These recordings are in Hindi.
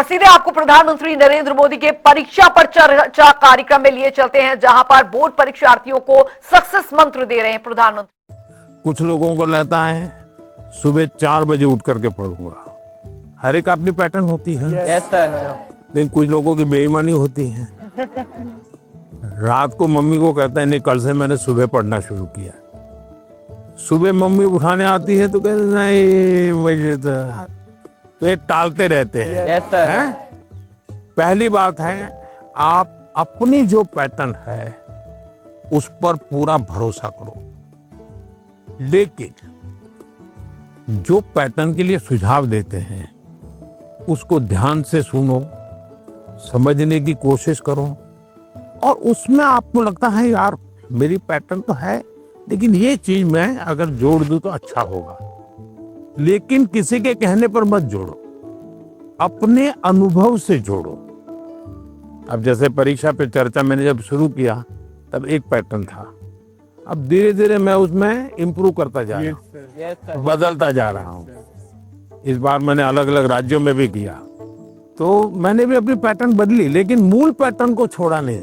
सीधे आपको प्रधानमंत्री नरेंद्र मोदी के परीक्षा पर चर्चा कार्यक्रम में लिए चलते हैं, जहां पर बोर्ड परीक्षार्थियों को सक्सेस मंत्र दे रहे हैं प्रधानमंत्री। कुछ लोगों को लगता है सुबह 4 बजे उठ करके पढ़ूंगा, हर एक अपनी पैटर्न होती है। लेकिन कुछ लोगों की बेईमानी होती है, रात को मम्मी को कहता है नहीं कल से मैंने सुबह पढ़ना शुरू किया। सुबह मम्मी उठाने आती है तो कहते नहीं मुझे तो ये टालते रहते हैं। पहली बात है आप अपनी जो पैटर्न है उस पर पूरा भरोसा करो, लेकिन जो पैटर्न के लिए सुझाव देते हैं उसको ध्यान से सुनो, समझने की कोशिश करो, और उसमें आपको लगता है यार मेरी पैटर्न तो है लेकिन ये चीज मैं अगर जोड़ दूं तो अच्छा होगा, लेकिन किसी के कहने पर मत जोड़ो, अपने अनुभव से जोड़ो। अब जैसे परीक्षा पे चर्चा मैंने जब शुरू किया तब एक पैटर्न था, अब धीरे धीरे मैं उसमें इंप्रूव करता जा रहा हूँ, बदलता जा रहा हूँ। इस बार मैंने अलग अलग राज्यों में भी किया तो मैंने भी अपनी पैटर्न बदली, लेकिन मूल पैटर्न को छोड़ा नहीं।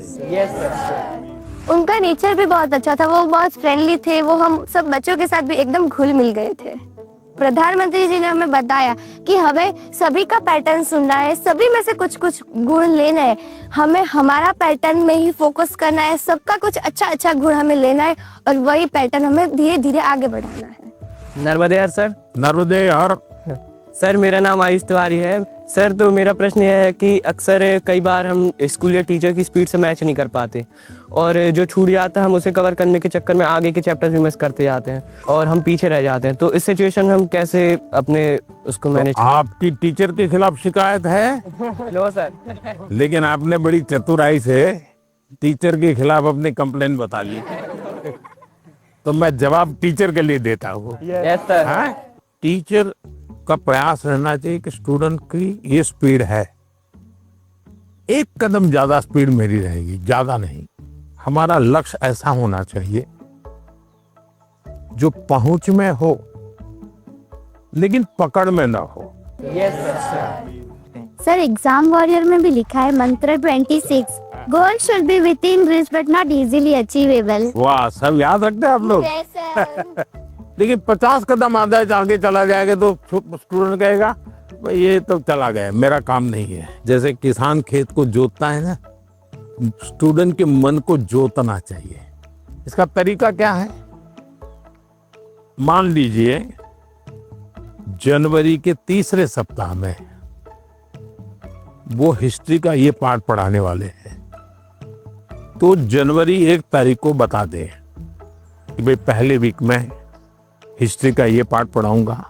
उनका नेचर भी बहुत अच्छा था, वो बहुत फ्रेंडली थे, वो हम सब बच्चों के साथ भी एकदम घुल मिल गए थे। प्रधानमंत्री जी ने हमें बताया कि हमें सभी का पैटर्न सुनना है, सभी में से कुछ कुछ गुण लेना है, हमें हमारा पैटर्न में ही फोकस करना है, सबका कुछ अच्छा अच्छा गुण हमें लेना है और वही पैटर्न हमें धीरे धीरे आगे बढ़ाना है। नर्मदे हर सर। नर्मदे हर सर, मेरा नाम आयुष तिवारी है। सर, तो मेरा प्रश्न यह है कि अक्सर कई बार हम स्कूल या टीचर की स्पीड से मैच नहीं कर पाते और जो छूट जाता है हम उसे कवर करने के चक्कर में आगे के चैप्टर्स भी मिस करते जाते हैं और हम पीछे रह जाते हैं। तो इस सिचुएशन में हम कैसे अपने उसको मैनेज? आपकी टीचर के खिलाफ शिकायत है? No sir. लेकिन आपने बड़ी चतुराई से टीचर के खिलाफ अपनी कंप्लेन बता ली, तो मैं जवाब टीचर के लिए देता हूँ। Yes sir. टीचर का प्रयास रहना चाहिए कि स्टूडेंट की ये स्पीड है, एक कदम ज्यादा स्पीड मेरी रहेगी, ज्यादा नहीं। हमारा लक्ष्य ऐसा होना चाहिए जो पहुंच में हो लेकिन पकड़ में ना हो। Yes sir. Sir, exam warrior में भी लिखा है मंत्र 26, goal should be with in reach but not easily achievable. वाह, सब याद रखते हैं आप लोग। लेकिन 50 कदम आगे चला जाएगा तो स्टूडेंट कहेगा भाई ये तो चला गया, मेरा काम नहीं है। जैसे किसान खेत को जोतता है ना, स्टूडेंट के मन को जोतना चाहिए। इसका तरीका क्या है? मान लीजिए जनवरी के तीसरे सप्ताह में वो हिस्ट्री का ये पार्ट पढ़ाने वाले हैं, तो जनवरी 1 तारीख को बता दें कि भाई पहले वीक में हिस्ट्री का ये पार्ट पढ़ाऊंगा,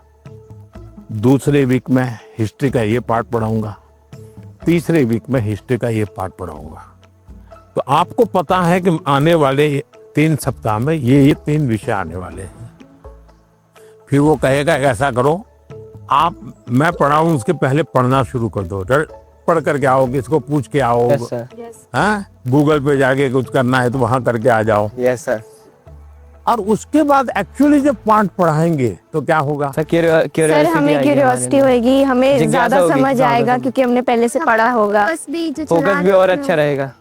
दूसरे वीक में हिस्ट्री का ये पार्ट पढ़ाऊंगा, तीसरे वीक में हिस्ट्री का ये पार्ट पढ़ाऊंगा। तो आपको पता है कि आने वाले 3 सप्ताह में ये 3 विषय आने वाले हैं। फिर वो कहेगा ऐसा करो, आप मैं पढ़ाऊं उसके पहले पढ़ना शुरू कर दो, पढ़ करके आओ, किसको पूछ के आओ। हाँ, गूगल पे जाके कुछ करना है तो वहां करके आ जाओ। Yes sir. और उसके बाद एक्चुअली जब पार्ट पढ़ाएंगे तो क्या होगा? सर, हमें क्यूरियोसिटी होगी, हमें ज्यादा समझ आएगा क्योंकि हमने पहले से पढ़ा होगा, फोकस भी और अच्छा रहेगा।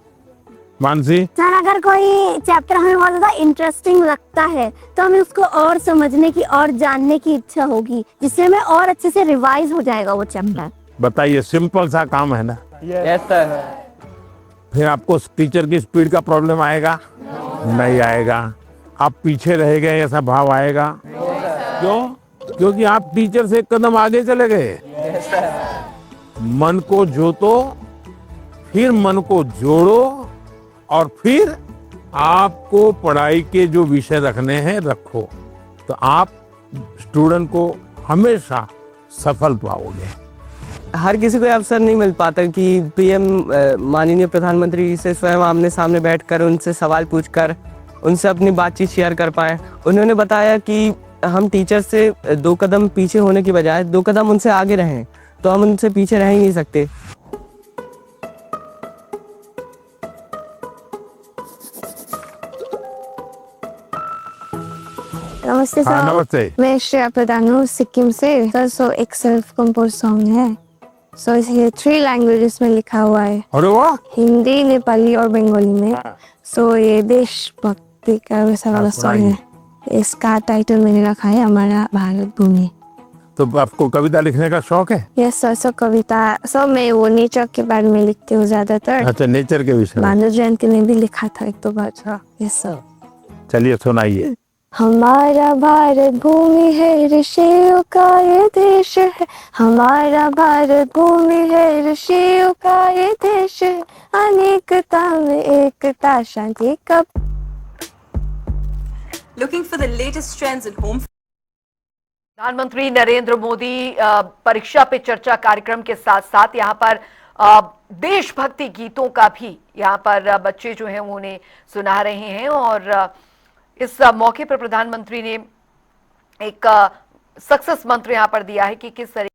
मानसी सर, अगर कोई चैप्टर हमें बहुत ज्यादा इंटरेस्टिंग लगता है तो हमें उसको और समझने की और जानने की इच्छा होगी, जिससे हमें और अच्छे से रिवाइज हो जाएगा वो चैप्टर। बताइए, सिंपल सा काम है ना। Yes sir. फिर आपको टीचर की स्पीड का प्रॉब्लम आएगा? नहीं आएगा। आप पीछे रह गए ऐसा भाव आएगा? क्यों? क्योंकि आप टीचर से एक कदम आगे चले गए। मन को जोतो, फिर मन को जोड़ो, और फिर आपको पढ़ाई के जो विषय रखने हैं रखो, तो आप स्टूडेंट को हमेशा सफल पाओगे। हर किसी को अवसर नहीं मिल पाता कि पीएम माननीय प्रधानमंत्री से स्वयं आमने सामने बैठकर उनसे सवाल पूछकर उनसे अपनी बातचीत शेयर कर पाए। उन्होंने बताया कि हम टीचर से 2 कदम पीछे होने की बजाय 2 कदम उनसे आगे रहें, तो हम उनसे पीछे रह ही नहीं सकते। नमस्ते सर। नमस्ते। मैं श्रेया प्रधान हूँ सिक्किम से। सर, एक सेल्फ कंपोज सॉन्ग है, सो ये 3 लैंग्वेजेस में लिखा हुआ है, अरे वाह, हिंदी, नेपाली और बंगाली में। सो ये देशभक्ति का वैसा वाला सॉन्ग है। इसका टाइटल मैंने रखा है हमारा भारत भूमि। तो आपको कविता लिखने का शौक है? यस सर, सो कविता, सो मैं वो नेचर के बारे में लिखती हूँ ज्यादातर। अच्छा, नेचर के विषय में। मानव जयंती में भी लिखा था एक दो बार। Yes sir. चलिए सुनाइए। हमारा भारत भूमि है, ऋषियों का ये देश है। हमारा भारत भूमि है, ऋषियों का ये देश है। अनेकता में एकता, शांति का। Looking for the latest trends in home प्रधानमंत्री नरेंद्र मोदी परीक्षा पे चर्चा कार्यक्रम के साथ साथ यहाँ पर देशभक्ति गीतों का भी यहाँ पर बच्चे जो हैं उन्हें सुना रहे हैं। और इस मौके पर प्रधानमंत्री ने एक सक्सेस मंत्र यहाँ पर दिया है कि किस तरीके।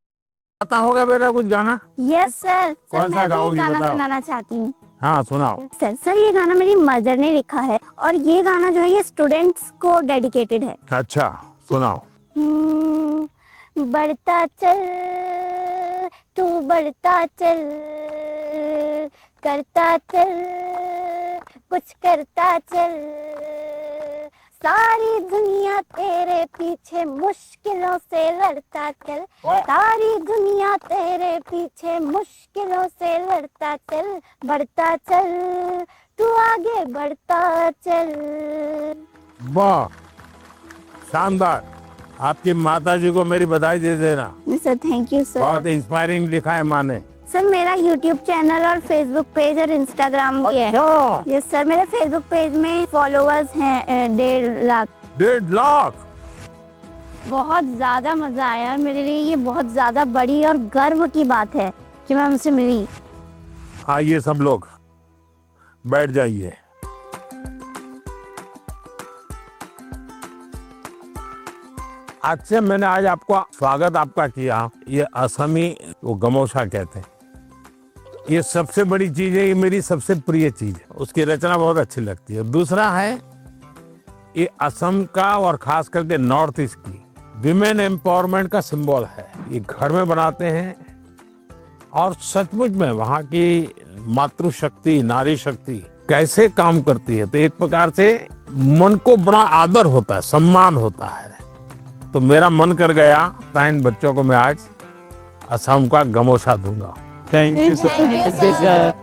पता होगा बेटा कुछ गाना? Yes sir. कौन सा गाओगी गाना बताओ? सुनाना चाहती हूँ। हाँ सुनाओ। सर ये गाना मेरी मदर ने लिखा है और ये गाना जो है ये स्टूडेंट्स को डेडिकेटेड है। अच्छा सुनाओ। बढ़ता चल तू, बढ़ता चल, करता चल, कुछ करता चल। सारी दुनिया तेरे पीछे मुश्किलों से लड़ता चल। सारी दुनिया तेरे पीछे मुश्किलों से लड़ता चल। बढ़ता चल तू, आगे बढ़ता चल। वाह, शानदार। आपकी माता जी को मेरी बधाई दे देना। Sir thank you sir. बहुत इंस्पायरिंग लिखा है माँ ने। सर मेरा यूट्यूब चैनल और फेसबुक पेज और इंस्टाग्राम भी है। यस सर, मेरे फेसबुक पेज में फॉलोअर्स हैं 1.5 लाख। 1.5 लाख? बहुत ज्यादा मजा आया मेरे लिए। ये बहुत ज्यादा बड़ी और गर्व की बात है कि मैं उनसे मिली। आइए सब लोग बैठ जाइए। आज से मैंने आज आपको स्वागत आपका किया। ये असमी वो गमोसा कहते हैं। ये सबसे बड़ी चीज है, ये मेरी सबसे प्रिय चीज है। उसकी रचना बहुत अच्छी लगती है। दूसरा है ये असम का और खास करके नॉर्थ ईस्ट की विमेन एम्पावरमेंट का सिंबल है। ये घर में बनाते हैं और सचमुच में वहाँ की मातृशक्ति, नारी शक्ति कैसे काम करती है। तो एक प्रकार से मन को बड़ा आदर होता है, सम्मान होता है। तो मेरा मन कर गया था इन बच्चों को मैं आज असम का गमोसा दूंगा। Thank you sir.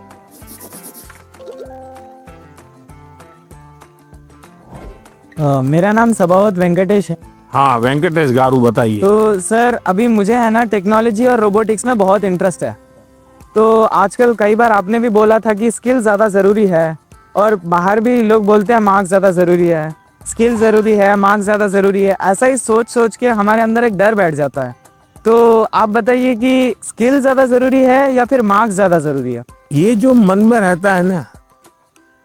मेरा नाम सभावत वेंकटेश है। हाँ वेंकटेश गारू, बताइए। तो सर अभी मुझे है ना टेक्नोलॉजी और रोबोटिक्स में बहुत इंटरेस्ट है। तो आजकल कई बार आपने भी बोला था कि स्किल ज़्यादा ज़रूरी है और बाहर भी लोग बोलते हैं मार्क्स ज़्यादा ज़रूरी है, स्किल ज़रूरी है, मार्क्स ज़्यादा ज़रूरी है। ऐसा ही सोच सोच के हमारे अंदर एक डर बैठ जाता है। तो आप बताइए कि स्किल ज़्यादा ज़रूरी है या फिर मार्क्स ज़्यादा ज़रूरी है? ये जो मन में रहता है ना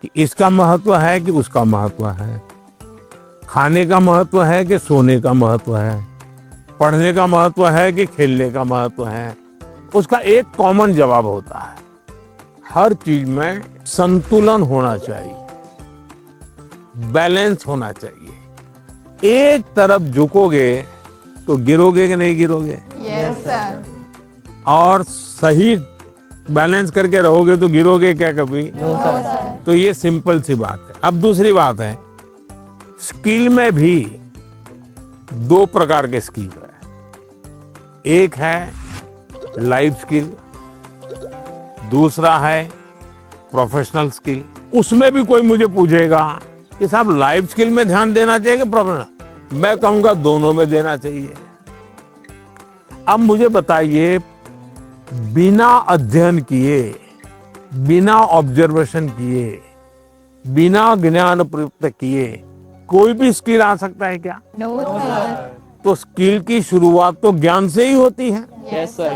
कि इसका महत्व है कि उसका महत्व है, खाने का महत्व है कि सोने का महत्व है, पढ़ने का महत्व है कि खेलने का महत्व है, उसका एक कॉमन जवाब होता है। हर चीज में संतुलन होना चाहिए, बैलेंस होना चाहिए। एक तरफ झुकोगे तो गिरोगे कि नहीं गिरोगे? Yes sir. और सही बैलेंस करके रहोगे तो गिरोगे क्या कभी? तो ये सिंपल सी बात है। अब दूसरी बात है, स्किल में भी 2 प्रकार के स्किल है। एक है लाइफ स्किल, दूसरा है प्रोफेशनल स्किल। उसमें भी कोई मुझे पूछेगा कि साहब लाइफ स्किल में ध्यान देना चाहिए कि प्रोफेशनल, मैं कहूंगा दोनों में देना चाहिए। अब मुझे बताइए, बिना अध्ययन किए, बिना ऑब्जर्वेशन किए, बिना ज्ञान प्रयुक्त किए कोई भी स्किल आ सकता है क्या? No sir. तो स्किल की शुरुआत तो ज्ञान से ही होती है। Yes sir.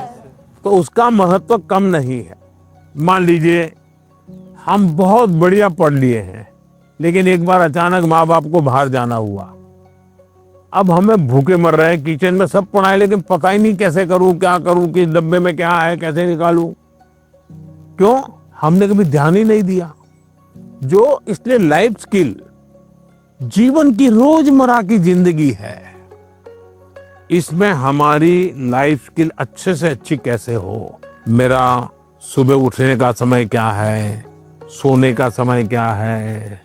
तो उसका महत्व कम नहीं है। मान लीजिए हम बहुत बढ़िया पढ़ लिए हैं, लेकिन एक बार अचानक माँ बाप को बाहर जाना हुआ। अब हमें भूखे मर रहे हैं, किचन में सब पढ़ा है लेकिन पता ही नहीं कैसे करूं, क्या करूं, किस डब्बे में क्या है, कैसे निकालूं। क्यों? हमने कभी ध्यान ही नहीं दिया। जो इसलिए लाइफ स्किल जीवन की रोजमर्रा की जिंदगी है। इसमें हमारी लाइफ स्किल अच्छे से अच्छी कैसे हो, मेरा सुबह उठने का समय क्या है, सोने का समय क्या है,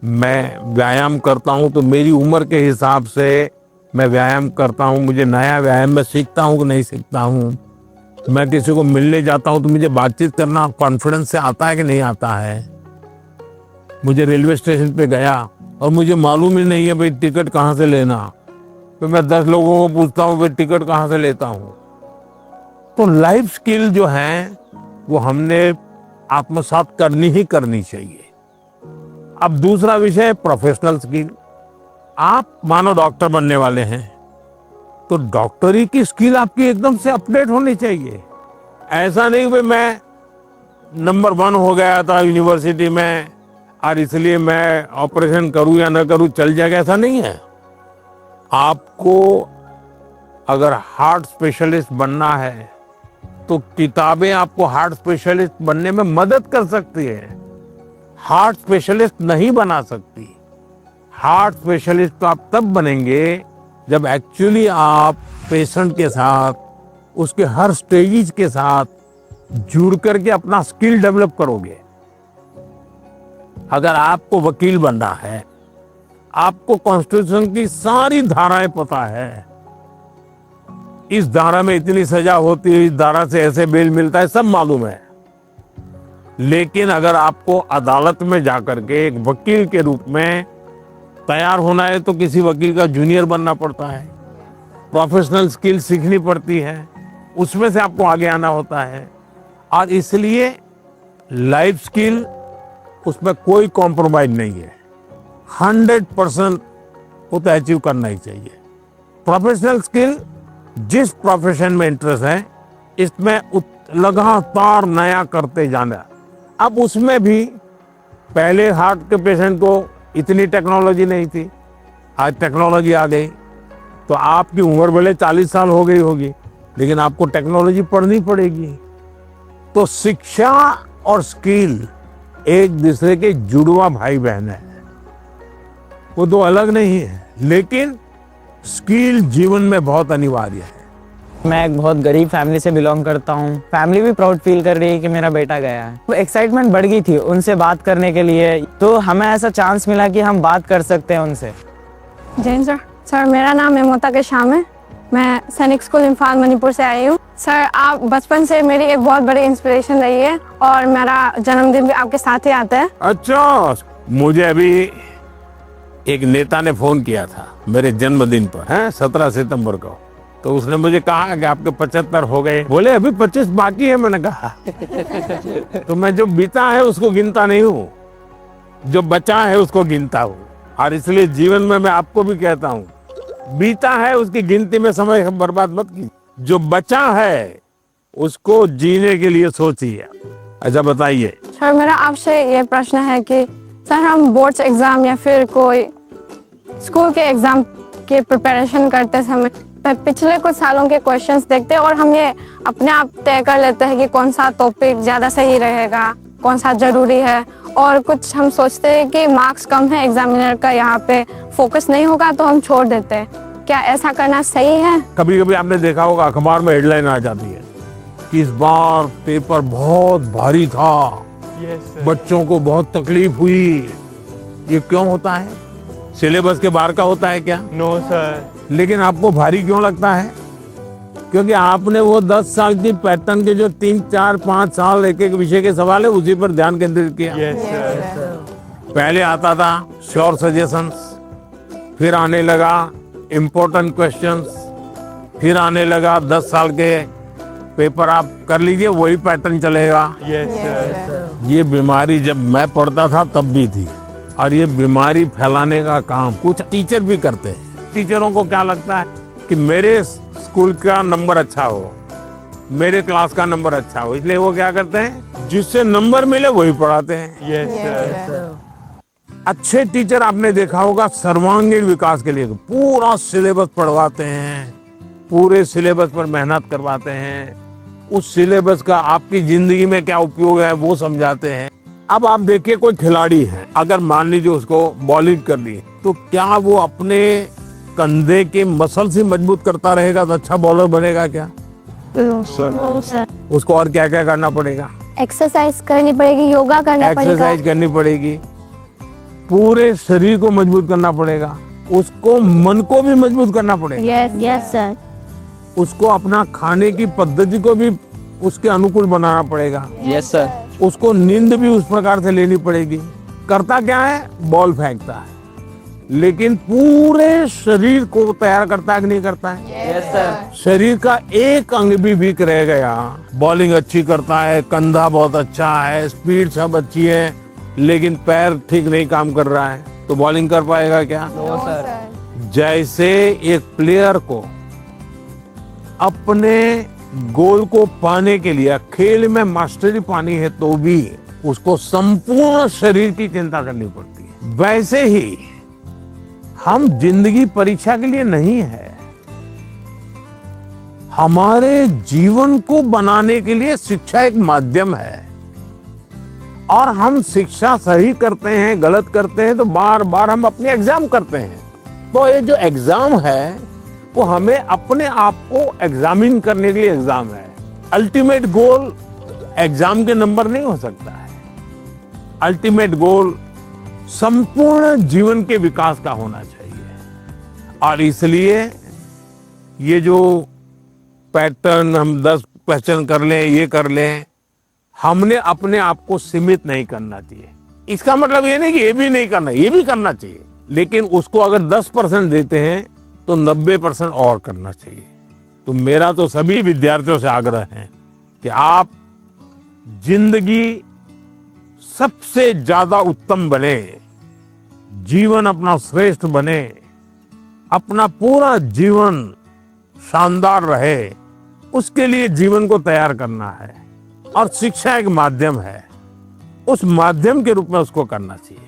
मैं व्यायाम करता हूं तो मेरी उम्र के हिसाब से मैं व्यायाम करता हूं, मुझे नया व्यायाम में सीखता हूं कि नहीं सीखता हूं, मैं किसी को मिलने जाता हूं तो मुझे बातचीत करना कॉन्फिडेंस से आता है कि नहीं आता है। मुझे रेलवे स्टेशन पे गया और मुझे मालूम ही नहीं है भाई टिकट कहाँ से लेना, तो मैं 10 लोगों को पूछता हूँ भाई टिकट कहाँ से लेता हूँ। तो लाइफ स्किल जो है वो हमने आत्मसात करनी ही करनी चाहिए। अब दूसरा विषय प्रोफेशनल स्किल। आप मानो डॉक्टर बनने वाले हैं तो डॉक्टरी की स्किल आपकी एकदम से अपडेट होनी चाहिए। ऐसा नहीं कि मैं नंबर 1 हो गया था यूनिवर्सिटी में और इसलिए मैं ऑपरेशन करूं या ना करूं चल जाएगा, ऐसा नहीं है। आपको अगर हार्ट स्पेशलिस्ट बनना है तो किताबें आपको हार्ट स्पेशलिस्ट बनने में मदद कर सकती है, हार्ट स्पेशलिस्ट नहीं बना सकती। हार्ट स्पेशलिस्ट तो आप तब बनेंगे जब एक्चुअली आप पेशेंट के साथ, उसके हर स्टेज के साथ जुड़ करके अपना स्किल डेवलप करोगे। अगर आपको वकील बनना है, आपको कॉन्स्टिट्यूशन की सारी धाराएं पता है, इस धारा में इतनी सजा होती है, इस धारा से ऐसे बेल मिलता है, सब मालूम है। लेकिन अगर आपको अदालत में जाकर के एक वकील के रूप में तैयार होना है तो किसी वकील का जूनियर बनना पड़ता है, प्रोफेशनल स्किल सीखनी पड़ती है, उसमें से आपको आगे आना होता है। और इसलिए लाइफ स्किल, उसमें कोई कॉम्प्रोमाइज नहीं है, 100% वो तो अचीव करना ही चाहिए। प्रोफेशनल स्किल, जिस प्रोफेशन में इंटरेस्ट है इसमें लगातार नया करते जाना। अब उसमें भी पहले हार्ट के पेशेंट को इतनी टेक्नोलॉजी नहीं थी, आज टेक्नोलॉजी आ गई तो आपकी उम्र भले 40 साल हो गई होगी लेकिन आपको टेक्नोलॉजी पढ़नी पड़ेगी। तो शिक्षा और स्किल एक दूसरे के जुड़वा भाई बहन है, वो दो अलग नहीं है, लेकिन स्किल जीवन में बहुत अनिवार्य है। मैं एक बहुत गरीब फैमिली से बिलोंग करता हूँ। फैमिली भी प्राउड फील कर रही है कि मेरा बेटा गया है। वो एक्साइटमेंट बढ़ गई थी उनसे बात करने के लिए, तो हमें ऐसा चांस मिला कि हम बात कर सकते हैं उनसे। जैन सर, मेरा नाम हेमोता के शाम है। मैं सैनिक स्कूल इम्फाल मणिपुर से आई हूँ। सर, आप बचपन से मेरी एक बहुत बड़ी इंस्पिरेशन रही है और मेरा जन्मदिन भी आपके साथ ही आता है। अच्छा, मुझे अभी एक नेता ने फोन किया था मेरे जन्मदिन पर, है 17 सितंबर को, तो उसने मुझे कहा कि आपके 75 हो गए, बोले अभी 25 बाकी है। मैंने कहा तो मैं जो बीता है उसको गिनता नहीं हूँ, जो बचा है उसको गिनता हूँ। और इसलिए जीवन में मैं आपको भी कहता हूँ, बीता है उसकी गिनती में समय बर्बाद मत कीजिए, जो बचा है उसको जीने के लिए सोचिए। अच्छा बताइए सर, मेरा आपसे ये प्रश्न है कि सर, हम बोर्ड्स एग्जाम या फिर कोई स्कूल के एग्जाम के प्रिपरेशन करते समय पिछले कुछ सालों के क्वेश्चंस देखते हैं और हम ये अपने आप तय कर लेते हैं कि कौन सा टॉपिक ज्यादा सही रहेगा, कौन सा जरूरी है, और कुछ हम सोचते हैं कि मार्क्स कम है, एग्जामिनर का यहाँ पे फोकस नहीं होगा तो हम छोड़ देते हैं। क्या ऐसा करना सही है? कभी कभी आपने देखा होगा अखबार में हेडलाइन आ जाती है कि इस बार पेपर बहुत भारी था, बच्चों को बहुत तकलीफ हुई। ये क्यों होता है? सिलेबस के बाहर का होता है क्या? No sir. लेकिन आपको भारी क्यों लगता है? क्योंकि आपने वो 10 साल की पैटर्न के जो 3, 4, 5 साल एक एक विषय के सवाल है उसी पर ध्यान केंद्रित किया। पहले आता था श्योर सजेशंस, फिर आने लगा इम्पोर्टेंट क्वेश्चंस, फिर आने लगा 10 साल के पेपर आप कर लीजिए, वही पैटर्न चलेगा। ये बीमारी जब मैं पढ़ता था तब भी थी, और ये बीमारी फैलाने का काम कुछ टीचर भी करते हैं। टीचरों को क्या लगता है कि मेरे स्कूल का नंबर अच्छा हो, मेरे क्लास का नंबर अच्छा हो, इसलिए वो क्या करते हैं, जिससे नंबर मिले वही पढ़ाते हैं। अच्छे टीचर आपने देखा होगा सर्वांगीण विकास के लिए पूरा सिलेबस पढ़वाते हैं, पूरे सिलेबस पर मेहनत करवाते हैं, उस सिलेबस का आपकी जिंदगी में क्या उपयोग है वो समझाते हैं। अब आप देखिए कोई खिलाड़ी है, अगर मान लीजिए उसको बॉलिंग कर ली तो क्या वो अपने कंधे के मसल से मजबूत करता रहेगा तो अच्छा बॉलर बनेगा क्या? सर उसको और क्या क्या करना पड़ेगा? एक्सरसाइज करनी पड़ेगी, योगा करना पड़ेगा। एक्सरसाइज करनी पड़ेगी, पूरे शरीर को मजबूत करना पड़ेगा, उसको मन को भी मजबूत करना पड़ेगा, यस यस सर। उसको अपना खाने की पद्धति को भी उसके अनुकूल बनाना पड़ेगा, यस सर। उसको नींद भी उस प्रकार से लेनी पड़ेगी। करता क्या है? बॉल फेंकता है, लेकिन पूरे शरीर को तैयार करता है कि नहीं करता है? Yes sir. शरीर का एक अंग भी वीक रह गया, बॉलिंग अच्छी करता है, कंधा बहुत अच्छा है, स्पीड सब अच्छी है, लेकिन पैर ठीक नहीं काम कर रहा है, तो बॉलिंग कर पाएगा क्या? No sir. जैसे एक प्लेयर को अपने गोल को पाने के लिए खेल में मास्टरी पानी है तो भी उसको संपूर्ण शरीर की चिंता करनी पड़ती है, वैसे ही हम जिंदगी परीक्षा के लिए नहीं है, हमारे जीवन को बनाने के लिए शिक्षा एक माध्यम है। और हम शिक्षा सही करते हैं, गलत करते हैं, तो बार बार हम अपने एग्जाम करते हैं। तो ये जो एग्जाम है वो हमें अपने आप को एग्जामिन करने के लिए एग्जाम है। अल्टीमेट गोल एग्जाम के नंबर नहीं हो सकता है, अल्टीमेट गोल संपूर्ण जीवन के विकास का होना चाहिए। और इसलिए ये जो पैटर्न हम 10 क्वेश्चन कर लें, ये कर लें, हमने अपने आप को सीमित नहीं करना चाहिए। इसका मतलब ये नहीं कि ये भी नहीं करना, ये भी करना चाहिए, लेकिन उसको अगर 10% देते हैं तो 90% और करना चाहिए। तो मेरा तो सभी विद्यार्थियों से आग्रह है कि आप जिंदगी सबसे ज्यादा उत्तम बने, जीवन अपना श्रेष्ठ बने, अपना पूरा जीवन शानदार रहे, उसके लिए जीवन को तैयार करना है। और शिक्षा एक माध्यम है, उस माध्यम के रूप में उसको करना चाहिए।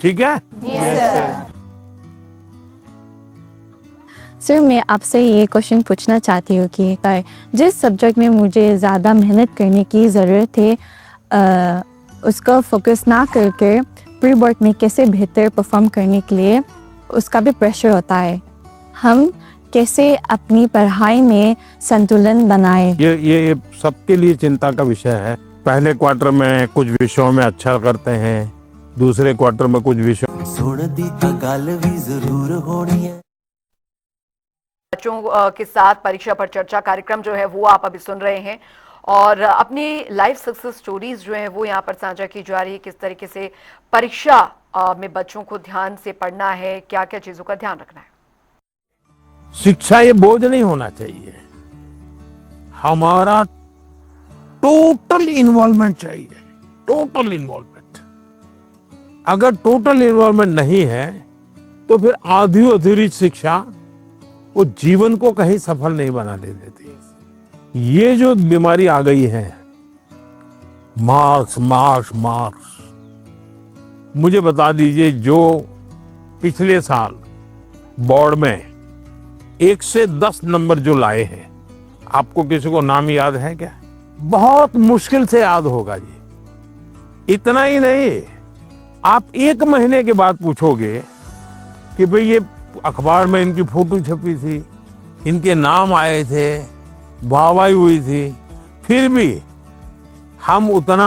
ठीक है? सर, मैं आपसे ये क्वेश्चन पूछना चाहती हूँ कि जिस सब्जेक्ट में मुझे ज़्यादा मेहनत करने की ज़रूरत है, उसका फोकस ना करके प्री बोर्ड में कैसे बेहतर परफॉर्म करने के लिए उसका भी प्रेशर होता है। हम कैसे अपनी पढ़ाई में संतुलन बनाए? ये सबके लिए चिंता का विषय है। पहले क्वार्टर में कुछ विषयों में अच्छा करते हैं, दूसरे क्वार्टर में कुछ विषयों सुनती गल भी जरूर होनी है। बच्चों के साथ परीक्षा पर चर्चा कार्यक्रम जो है वो आप अभी सुन रहे हैं, और अपनी लाइफ सक्सेस स्टोरीज जो है वो यहाँ पर साझा की जा रही है। किस तरीके से परीक्षा में बच्चों को ध्यान से पढ़ना है, क्या क्या चीजों का ध्यान रखना है। शिक्षा ये बोझ नहीं होना चाहिए, हमारा टोटल इन्वॉल्वमेंट चाहिए, टोटल इन्वॉल्वमेंट। अगर टोटल इन्वॉल्वमेंट नहीं है तो फिर आधी अधूरी शिक्षा वो जीवन को कहीं सफल नहीं बनाने देती। ये जो बीमारी आ गई है, मार्क्स मार्क्स मार्क्स, मुझे बता दीजिए, जो पिछले साल बोर्ड में 1 से 10 नंबर जो लाए हैं, आपको किसी को नाम याद है क्या? बहुत मुश्किल से याद होगा जी। इतना ही नहीं, आप 1 महीने के बाद पूछोगे कि भाई ये अखबार में इनकी फोटो छपी थी, इनके नाम आए थे, वाहवाही हुई थी, फिर भी हम उतना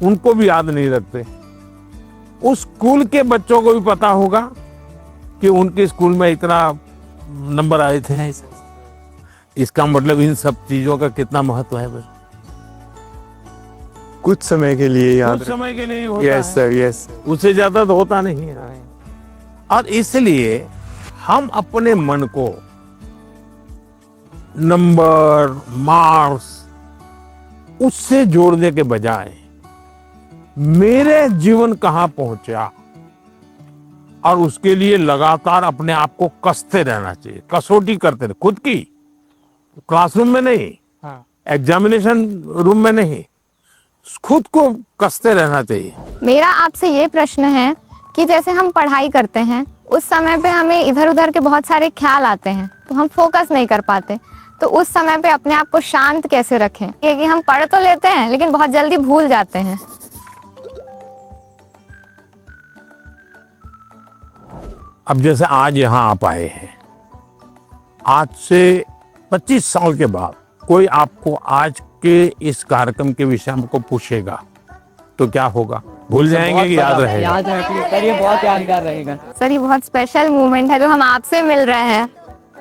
उनको भी याद नहीं रखते। उस स्कूल के बच्चों को भी पता होगा कि उनके स्कूल में इतना नंबर आए थे। इसका मतलब इन सब चीजों का कितना महत्व है बस? कुछ समय के लिए याद, कुछ समय के लिए होता यस है, सर, यस। उससे ज्यादा तो होता नहीं है। और इसलिए हम अपने मन को नंबर, मार्क्स उससे जोड़ने के बजाय मेरे जीवन कहां पहुंचा, और उसके लिए लगातार अपने आप को कसते रहना चाहिए, कसौटी करते रहे खुद की, क्लासरूम में नहीं, एग्जामिनेशन रूम में नहीं, खुद को कसते रहना चाहिए। मेरा आपसे ये प्रश्न है कि जैसे हम पढ़ाई करते हैं उस समय पे हमें इधर उधर के बहुत सारे ख्याल आते हैं, तो हम फोकस नहीं कर पाते, तो उस समय पे अपने आप को शांत कैसे रखें? क्योंकि हम पढ़ तो लेते हैं लेकिन बहुत जल्दी भूल जाते हैं। अब जैसे आज यहाँ आप आए हैं, आज से 25 साल के बाद कोई आपको आज के इस कार्यक्रम के विषय में को पूछेगा तो क्या होगा? भूल जाएंगे कि याद रहेगा? याद रखिए सर, ये बहुत यादगार रहेगा। सर ये बहुत स्पेशल मोमेंट है जो हम आपसे मिल रहे हैं।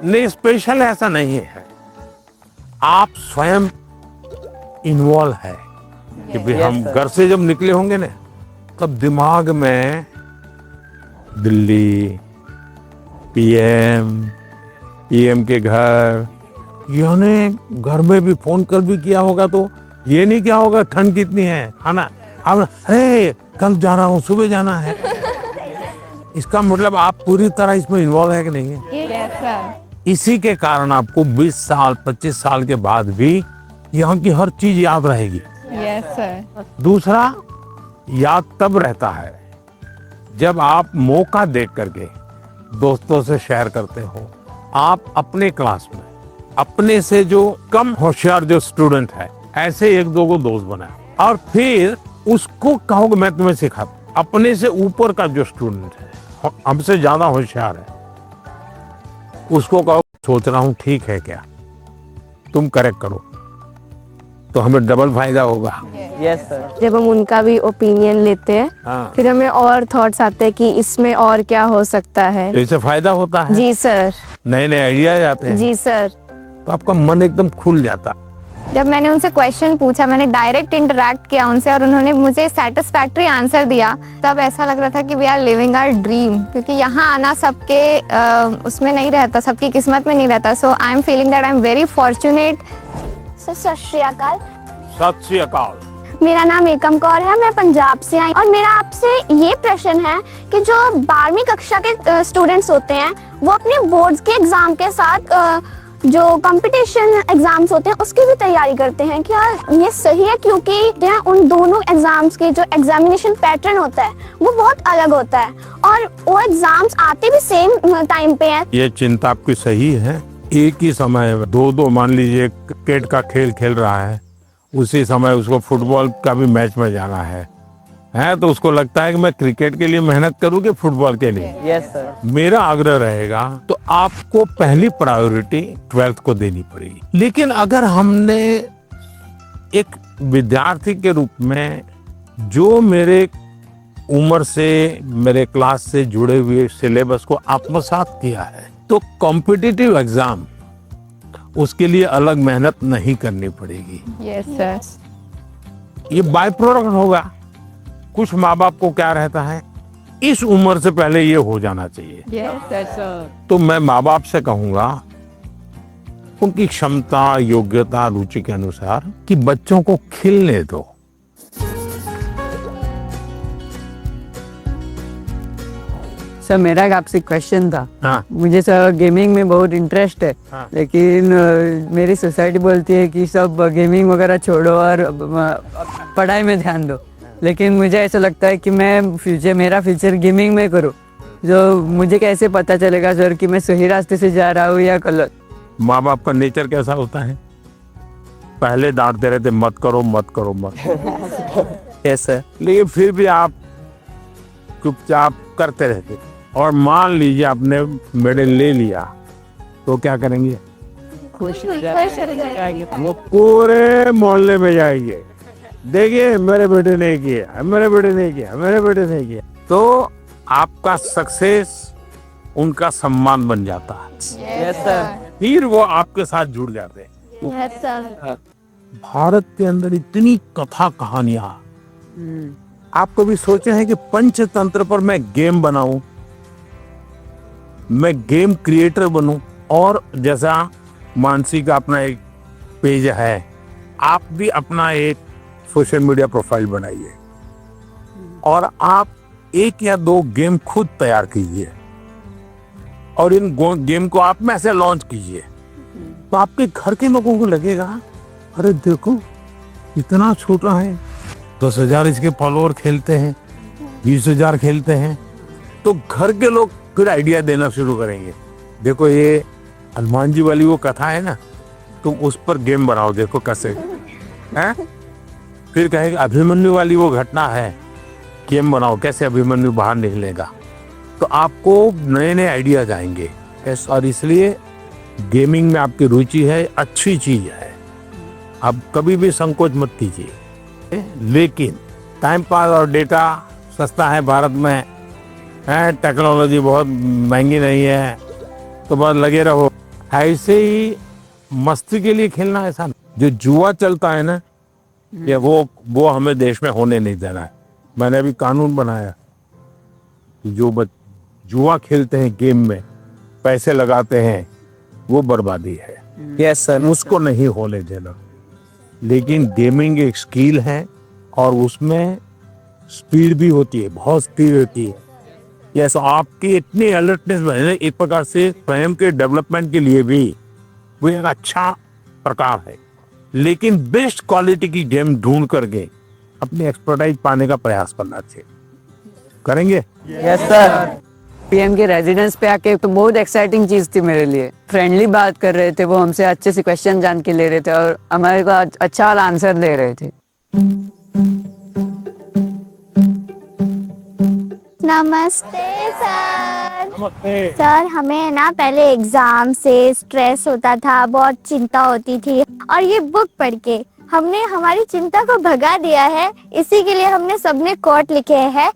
नहीं, स्पेशल ऐसा नहीं है, आप स्वयं इन्वॉल्व है कि भाई हम घर से जब निकले होंगे ना तब दिमाग में दिल्ली, पीएम के घर, यानी घर में भी फोन कर भी किया होगा तो ये नहीं क्या होगा ठंड कितनी है ना, अब अरे कल जाना हूँ, सुबह जाना है। इसका मतलब आप पूरी तरह इसमें इन्वॉल्व है कि नहीं है? इसी के कारण आपको 20 साल 25 साल के बाद भी यहाँ की हर चीज याद रहेगी। Yes sir. दूसरा, याद तब रहता है जब आप मौका देख करके दोस्तों से शेयर करते हो। आप अपने क्लास में अपने से जो कम होशियार जो स्टूडेंट है ऐसे एक दो को दोस्त बनाए और फिर उसको कहोगे मैं तुम्हें सिखा। अपने से ऊपर का जो स्टूडेंट है हमसे ज्यादा होशियार है उसको कहो सोच रहा हूँ ठीक है क्या, तुम करेक्ट करो तो हमें डबल फायदा होगा। Yes sir. जब हम उनका भी ओपिनियन लेते हैं हाँ, फिर हमें और थॉट्स आते हैं कि इसमें और क्या हो सकता है। तो इससे फायदा होता है, जी सर। नए नए आइडिया आते हैं, जी सर। तो आपका मन एकदम खुल जाता। जब मैंने उनसे क्वेश्चन पूछा, मैंने डायरेक्ट इंटरेक्ट किया उनसे और उन्होंने मुझे सेटिस्फैक्टरी आंसर दिया, तब ऐसा लग रहा था कि we are living our dream. क्योंकि यहाँ आना सबके उसमें नहीं रहता, सबकी किस्मत में नहीं रहता। So I am feeling that I am very fortunate. Sat Sri अकाल। सत श्री अकाल। मेरा नाम एकम कौर है, मैं पंजाब से आई और मेरा आपसे ये प्रश्न है कि जो 12वीं कक्षा के स्टूडेंट्स होते हैं वो अपने बोर्ड्स के एग्जाम के साथ जो कंपटीशन एग्जाम्स होते हैं उसकी भी तैयारी करते हैं, क्या ये सही है? क्योंकि उन दोनों एग्जाम्स के जो एग्जामिनेशन पैटर्न होता है वो बहुत अलग होता है और वो एग्जाम्स आते भी सेम टाइम पे हैं। ये चिंता आपकी सही है। एक ही समय में दो मान लीजिए क्रिकेट का खेल खेल रहा है, उसी समय उसको फुटबॉल का भी मैच में जाना है तो उसको लगता है कि मैं क्रिकेट के लिए मेहनत करूं कि फुटबॉल के लिए। Yes sir. मेरा आग्रह रहेगा तो आपको पहली प्रायोरिटी 12th को देनी पड़ेगी। लेकिन अगर हमने एक विद्यार्थी के रूप में जो मेरे उम्र से मेरे क्लास से जुड़े हुए सिलेबस को आत्मसात किया है तो कॉम्पिटिटिव एग्जाम उसके लिए अलग मेहनत नहीं करनी पड़ेगी। Yes sir. ये बाय प्रोडक्ट होगा। कुछ माँ बाप को क्या रहता है इस उम्र से पहले ये हो जाना चाहिए। Yes sir. तो मैं माँ बाप से कहूंगा उनकी क्षमता, योग्यता, रुचि के अनुसार कि बच्चों को खिलने दो। सर मेरा एक आपसे क्वेश्चन था। हाँ। मुझे सर गेमिंग में बहुत इंटरेस्ट है। हाँ। लेकिन मेरी सोसाइटी बोलती है कि सब गेमिंग वगैरह छोड़ो और पढ़ाई में ध्यान दो। लेकिन मुझे ऐसा लगता है कि मेरा फ्यूचर गेमिंग में करूँ। जो मुझे कैसे पता चलेगा सर कि मैं सही रास्ते से जा रहा हूँ या गलत? माँ बाप का नेचर कैसा होता है, पहले डांटते रहते मत करो मत करो मत। Yes sir. लेकिन फिर भी आप चुपचाप करते रहते और मान लीजिए आपने मेडल ले लिया तो क्या करेंगे? वो पूरे मोहल्ले में जाएंगे, देखिए मेरे बेटे ने किया, मेरे बेटे ने किया, मेरे बेटे ने किया। तो आपका सक्सेस उनका सम्मान बन जाता है। Yes sir. फिर वो आपके साथ जुड़ जाते हैं। Yes sir. भारत के अंदर इतनी कथा कहानियां, आप कभी सोचे हैं कि पंचतंत्र पर मैं गेम बनाऊं, मैं गेम क्रिएटर बनूं? और जैसा मानसी का अपना एक पेज है, आप भी अपना एक सोशल मीडिया प्रोफाइल बनाइए और आप 1 या 2 गेम खुद तैयार कीजिए और इन गेम को आप में से लॉन्च कीजिए। तो आपके घर के लोगों को लगेगा अरे देखो इतना छोटा है, 10,000 इसके फॉलोअर खेलते हैं, 20,000 खेलते हैं। तो घर के लोग फिर आइडिया देना शुरू करेंगे, देखो ये हनुमान जी वाली वो कथा है ना, तुम उस पर गेम बनाओ, देखो कैसे हैं। फिर कहेगा अभिमन्यु वाली वो घटना है, गेम बनाओ कैसे अभिमन्यु बाहर निकलेगा। तो आपको नए नए आइडियाज आएंगे। और इसलिए गेमिंग में आपकी रुचि है, अच्छी चीज है, आप कभी भी संकोच मत कीजिए, लेकिन टाइम पास और डेटा सस्ता है भारत में, है टेक्नोलॉजी बहुत महंगी नहीं है, तो बस लगे रहो। ऐसे ही मस्ती के लिए खेलना, ऐसा जो जुआ चलता है ना, ये वो हमें देश में होने नहीं देना है। मैंने अभी कानून बनाया कि जो जुआ खेलते हैं, गेम में पैसे लगाते हैं, वो बर्बादी है। Yes sir. उसको नहीं होने देना। लेकिन गेमिंग एक स्किल है और उसमें स्पीड भी होती है, बहुत स्पीड होती है। यस, आपकी इतनी अलर्टनेस बने, एक प्रकार से स्वयं के डेवलपमेंट के लिए भी वो एक अच्छा प्रकार है। लेकिन बेस्ट क्वालिटी की गेम ढूंढ करके अपनी एक्सपर्टाइज पाने का प्रयास करना चाहिए। करेंगे? Yes sir. पीएम के रेजिडेंस पे आके तो बहुत एक्साइटिंग चीज थी मेरे लिए। फ्रेंडली बात कर रहे थे, वो हमसे अच्छे से क्वेश्चन जान के ले रहे थे और हमारे को अच्छा वाला आंसर दे रहे थे। नमस्ते सर। सर, हमें ना पहले एग्जाम से स्ट्रेस होता था, बहुत चिंता होती थी, और ये बुक पढ़ के हमने हमारी चिंता को भगा दिया है। इसी के लिए हमने सबने कोट लिखे हैं।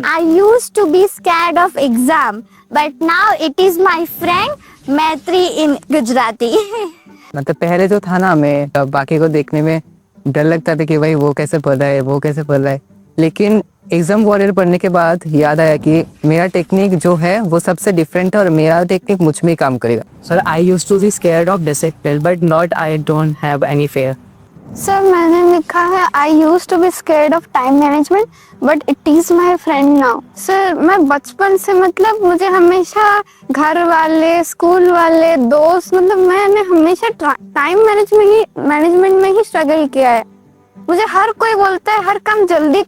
I used to be scared of exam, but now it is my friend मैत्री in गुजराती। मतलब पहले जो था ना, हमें बाकी को देखने में डर लगता था कि भाई वो कैसे पढ़ रहा है, वो कैसे पढ़ रहा है, लेकिन एग्जाम वॉरियर पढ़ने के बाद याद आया कि मेरा टेक्निक जो है वो सबसे डिफरेंट है और मेरा टेक्निक मुझ में काम करेगा। Sir, I used to be scared of discipline but not, I don't have any fear. Sir, मैंने लिखा है I used to be scared of time management, but it is my friend now। Sir, मैं बचपन से मतलब मुझे हमेशा घर वाले, स्कूल वाले, दोस्त, मतलब मैंने हमेशा टाइम मैनेजमेंट में ही स्ट्रगल किया है। मुझे हर कोई बोलता है हर काम जल्दी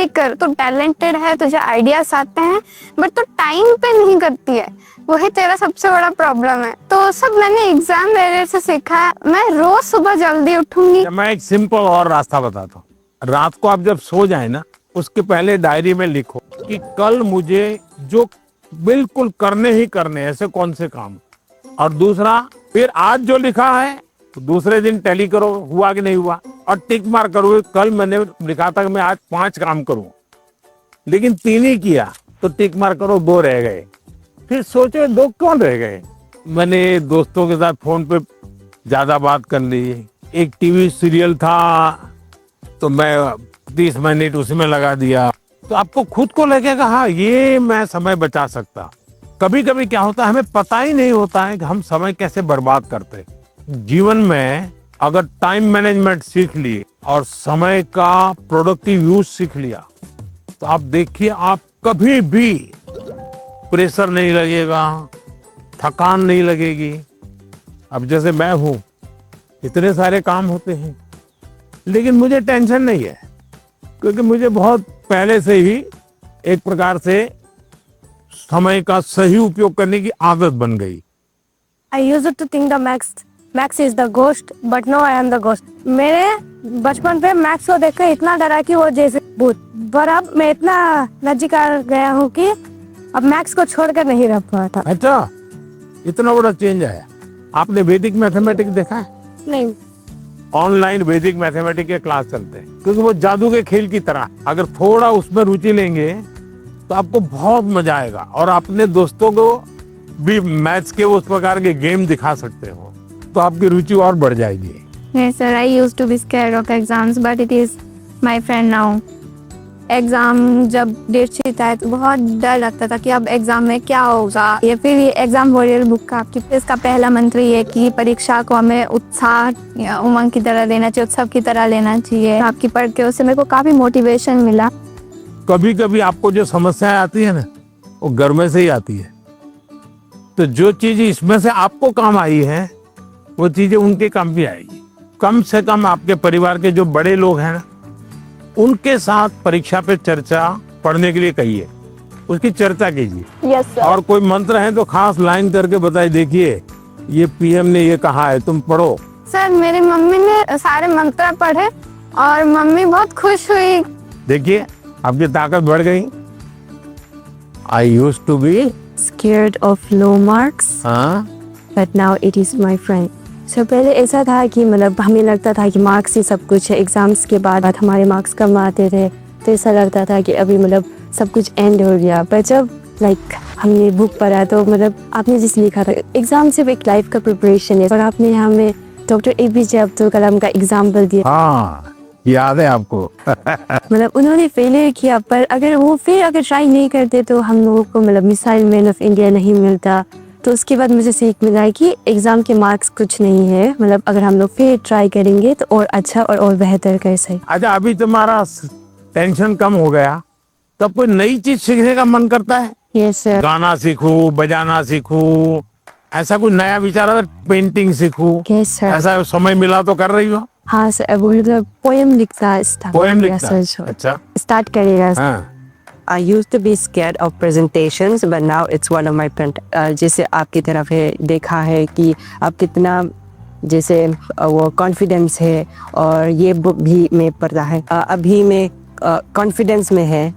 कर, तो टैलेंटेड है, तुझे आइडियाज आते हैं, बट तो टाइम पे नहीं करती है, वही तेरा सबसे बड़ा प्रॉब्लम है। तो सब मैंने एग्जाम वेरियर से सीखा है। मैं रोज सुबह जल्दी उठूंगी। मैं एक सिंपल और रास्ता बताता हूँ। रात को आप जब सो जाए ना, उसके पहले डायरी में लिखो कि कल मुझे जो बिल्कुल करने ही करने ऐसे कौन से काम, और दूसरा फिर आज जो लिखा है तो दूसरे दिन टैली करो, हुआ कि नहीं हुआ, और टिक मार करो। कल मैंने लिखा था कि मैं आज 5 काम करूं, लेकिन 3 ही किया, तो टिक मार करो, 2 रह गए। फिर सोचो 2 कौन रह गए। मैंने दोस्तों के साथ फोन पे ज्यादा बात कर ली। एक टीवी सीरियल था तो मैं 30 मिनट उसमें लगा दिया। तो आपको खुद को लगेगा हाँ ये मैं समय बचा सकता। कभी कभी क्या होता है, हमें पता ही नहीं होता है कि हम समय कैसे बर्बाद करते हैं। जीवन में अगर टाइम मैनेजमेंट सीख ली और समय का प्रोडक्टिव यूज सीख लिया, तो आप देखिए आप कभी भी प्रेशर नहीं लगेगा, थकान नहीं लगेगी। अब जैसे मैं हूं, इतने सारे काम होते हैं, लेकिन मुझे टेंशन नहीं है, क्योंकि मुझे बहुत पहले से ही एक प्रकार से समय का सही उपयोग करने की आदत बन गई। I used to think the Max is the ghost, but now I am the ghost। मेरे बचपन पे मैक्स को देखकर इतना डरा कि वो जैसे भूत, पर अब मैं इतना नजदीक आ गया हूँ कि अब मैक्स को छोड़कर नहीं रह पाता। अच्छा, इतना बड़ा चेंज आया। आपने वैदिक मैथमेटिक्स देखा है? नहीं। ऑनलाइन वैदिक मैथमेटिक्स के क्लास चलते हैं, क्योंकि वो जादू के खेल की तरह, अगर थोड़ा उसमें रुचि लेंगे तो आपको बहुत मजा आएगा, और अपने दोस्तों को भी मैथ्स के उस प्रकार के गेम दिखा सकते हो, तो आपकी रुचि और बढ़ जाएगी। Yes sir, I used to be scared of exams, but it is my friend now। Exam जब डेट शीट आए तो बहुत डर लगता था कि अब एग्जाम में क्या होगा। ये फिर ये एग्जाम वॉरियर बुक का इसका पहला मंत्र ये है कि परीक्षा को हमें उत्साह या उमंग की तरह लेना चाहिए, उत्सव की तरह लेना चाहिए। आपकी पढ़ के उससे मेरे को काफी मोटिवेशन मिला। कभी कभी आपको जो समस्याएं आती है ना, वो घर में से ही आती है, तो जो चीज इसमें से आपको काम आई है वो चीजें उनके काम भी आएगी। कम से कम आपके परिवार के जो बड़े लोग हैं ना, उनके साथ परीक्षा पे चर्चा पढ़ने के लिए कहिए, उसकी चर्चा कीजिए। Yes sir. और कोई मंत्र है तो खास लाइन करके बताइए, देखिए ये पीएम ने ये कहा है, तुम पढ़ो। सर, मेरी मम्मी ने सारे मंत्र पढ़े और मम्मी बहुत खुश हुई। देखिए आपकी ताकत बढ़ गई। I used to be Scared of low marks, हाँ but now it is my friend. So पहले ऐसा था कि मतलब हमें लगता था कि मार्क्स ही सब कुछ है, एग्ज़ाम्स के बाद हमारे मार्क्स कम आते थे तो ऐसा लगता था कि अभी मतलब सब कुछ एंड हो गया। पर जब हमने बुक पढ़ा तो मतलब आपने जिस लिखा था एग्ज़ाम सिर्फ एक लाइफ का प्रिपरेशन है, और आपने हमें डॉक्टर APJ अब्दुल कलाम का एग्जाम्पल दिया। हाँ, याद है आपको। मतलब उन्होंने फेलियर किया, पर अगर वो फिर अगर ट्राई नहीं करते तो हम लोगों को मतलब मिसाइल मैन ऑफ इंडिया नहीं मिलता। तो उसके बाद मुझे सीख मिला है कि एग्जाम के मार्क्स कुछ नहीं है, मतलब अगर हम लोग फिर ट्राई करेंगे तो और अच्छा और बेहतर कर सके। अच्छा, अभी तुम्हारा टेंशन कम हो गया, तब कोई नई चीज सीखने का मन करता है? Yes sir. गाना सीखूं, बजाना सीखूं, ऐसा कोई नया विचार है? पेंटिंग सीखूं, यस सर। ऐसा समय मिला तो कर रही हो? हाँ सर, वो मतलब पोएम लिखता है। पोएम लिखता है? अच्छा, स्टार्ट करेगा। हाँ। I used to be scared of presentations, but now it's one of my जैसे आपकी तरफ है देखा है कि आप कितना जैसे वो कॉन्फिडेंस है, और ये बुक भी मैं पढ़ा है। अभी मैं कॉन्फिडेंस में है,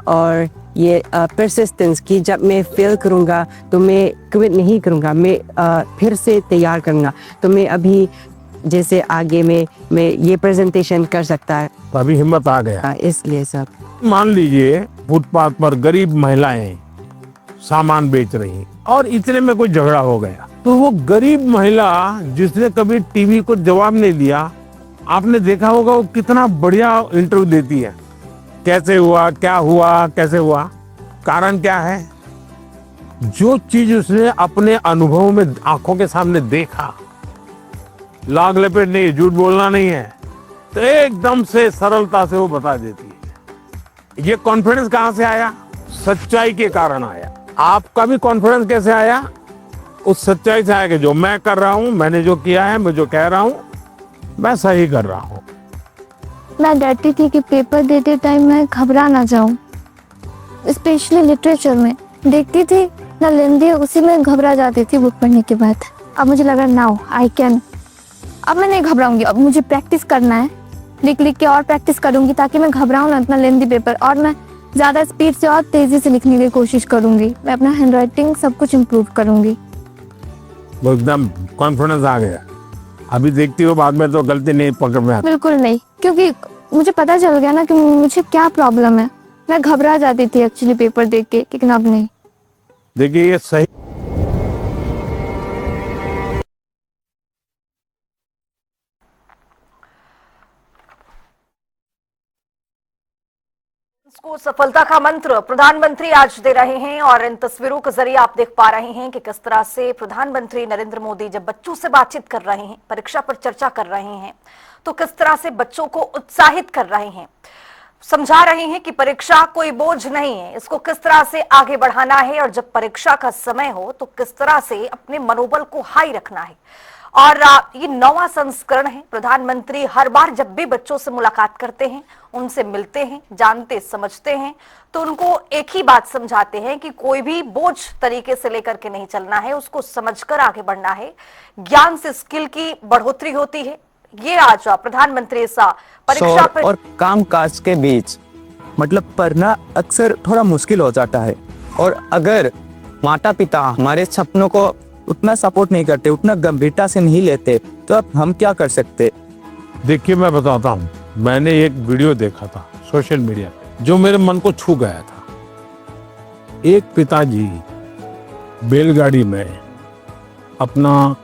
और ये परसिस्टेंस की जब मैं फेल करूँगा तो मैं क्विट नहीं करूँगा, मैं फिर से तैयार करूँगा। तो मैं अभी जैसे आगे मैं ये प्रेजेंटेशन कर सकता है। तो अभी हिम्मत आ गया। इसलिए सब मान लीजिए फुटपाथ पर गरीब महिलाएं सामान बेच रही और इतने में कोई झगड़ा हो गया, तो वो गरीब महिला जिसने कभी टीवी को जवाब नहीं दिया, आपने देखा होगा वो कितना बढ़िया इंटरव्यू देती है। कैसे हुआ, क्या हुआ, कैसे हुआ, कारण क्या है? जो चीज उसने अपने अनुभव में आंखों के सामने देखा, लाग लपेट नहीं, झूठ बोलना नहीं है, तो एकदम से सरलता से वो बता देती है। ये कॉन्फिडेंस कहां से आया? सच्चाई के कारण आया। आपका भी कॉन्फिडेंस कैसे आया? उस सच्चाई से आया कि जो मैं कर रहा हूं, मैंने जो किया है, मैं जो कह रहा हूं, मैं सही कर रहा हूं। मैं डरती थी कि पेपर देते टाइम मैं घबरा ना जाऊं, स्पेशली लिटरेचर में देखती थी ना लेंदी, उसी में घबरा जाती थी बुक पढ़ने के बाद। अब मुझे लगा नाउ आई कैन, अब मैं नहीं घबराऊंगी, अब मुझे प्रैक्टिस करना है, लिख लिख के और प्रैक्टिस करूंगी ताकि मैं घबराऊं ना इतना लेंदी पेपर, और मैं ज़्यादा स्पीड से और तेज़ी से लिखने की कोशिश करूंगी। मैं अपना हैंड राइटिंग सब कुछ इम्प्रूव करूंगी। वो एकदम कॉन्फिडेंस आ गया। अभी देखती हो बाद में तो गलती नहीं पकड़ में आती। बिल्कुल नहीं, क्योंकि मुझे पता चल गया ना कि मुझे क्या प्रॉब्लम है। मैं घबरा जाती थी एक्चुअली पेपर देख के, लेकिन अब नहीं। देखिए ये सही। को सफलता का मंत्र प्रधानमंत्री आज दे रहे हैं, और इन तस्वीरों के जरिए आप देख पा रहे हैं कि किस तरह से प्रधानमंत्री नरेंद्र मोदी जब बच्चों से बातचीत कर रहे हैं, परीक्षा पर चर्चा कर रहे हैं, तो किस तरह से बच्चों को उत्साहित कर रहे हैं, समझा रहे हैं कि परीक्षा कोई बोझ नहीं है, इसको किस तरह से आगे बढ़ाना है, और जब परीक्षा का समय हो तो किस तरह से अपने मनोबल को हाई रखना है। और ये 9वां संस्करण है। प्रधानमंत्री हर बार जब भी बच्चों से मुलाकात करते हैं, उनसे मिलते हैं, जानते समझते हैं, तो उनको एक ही बात समझाते हैं कि कोई भी बोझ तरीके से लेकर के नहीं चलना है, उसको समझकर आगे बढ़ना है। ज्ञान से स्किल की बढ़ोतरी होती है। ये आज प्रधानमंत्री सा परीक्षा पर और काम काज के बीच मतलब पढ़ना अक्सर थोड़ा मुश्किल हो जाता है, और अगर माता पिता हमारे सपनों को उतना सपोर्ट नहीं करते, उतना गंभीरता से नहीं लेते, तो अब हम क्या कर सकते? देखिए मैं बताता हूँ, मैंने एक वीडियो देखा था सोशल मीडिया पे जो मेरे मन को छू गया था। एक पिताजी बैलगाड़ी में अपना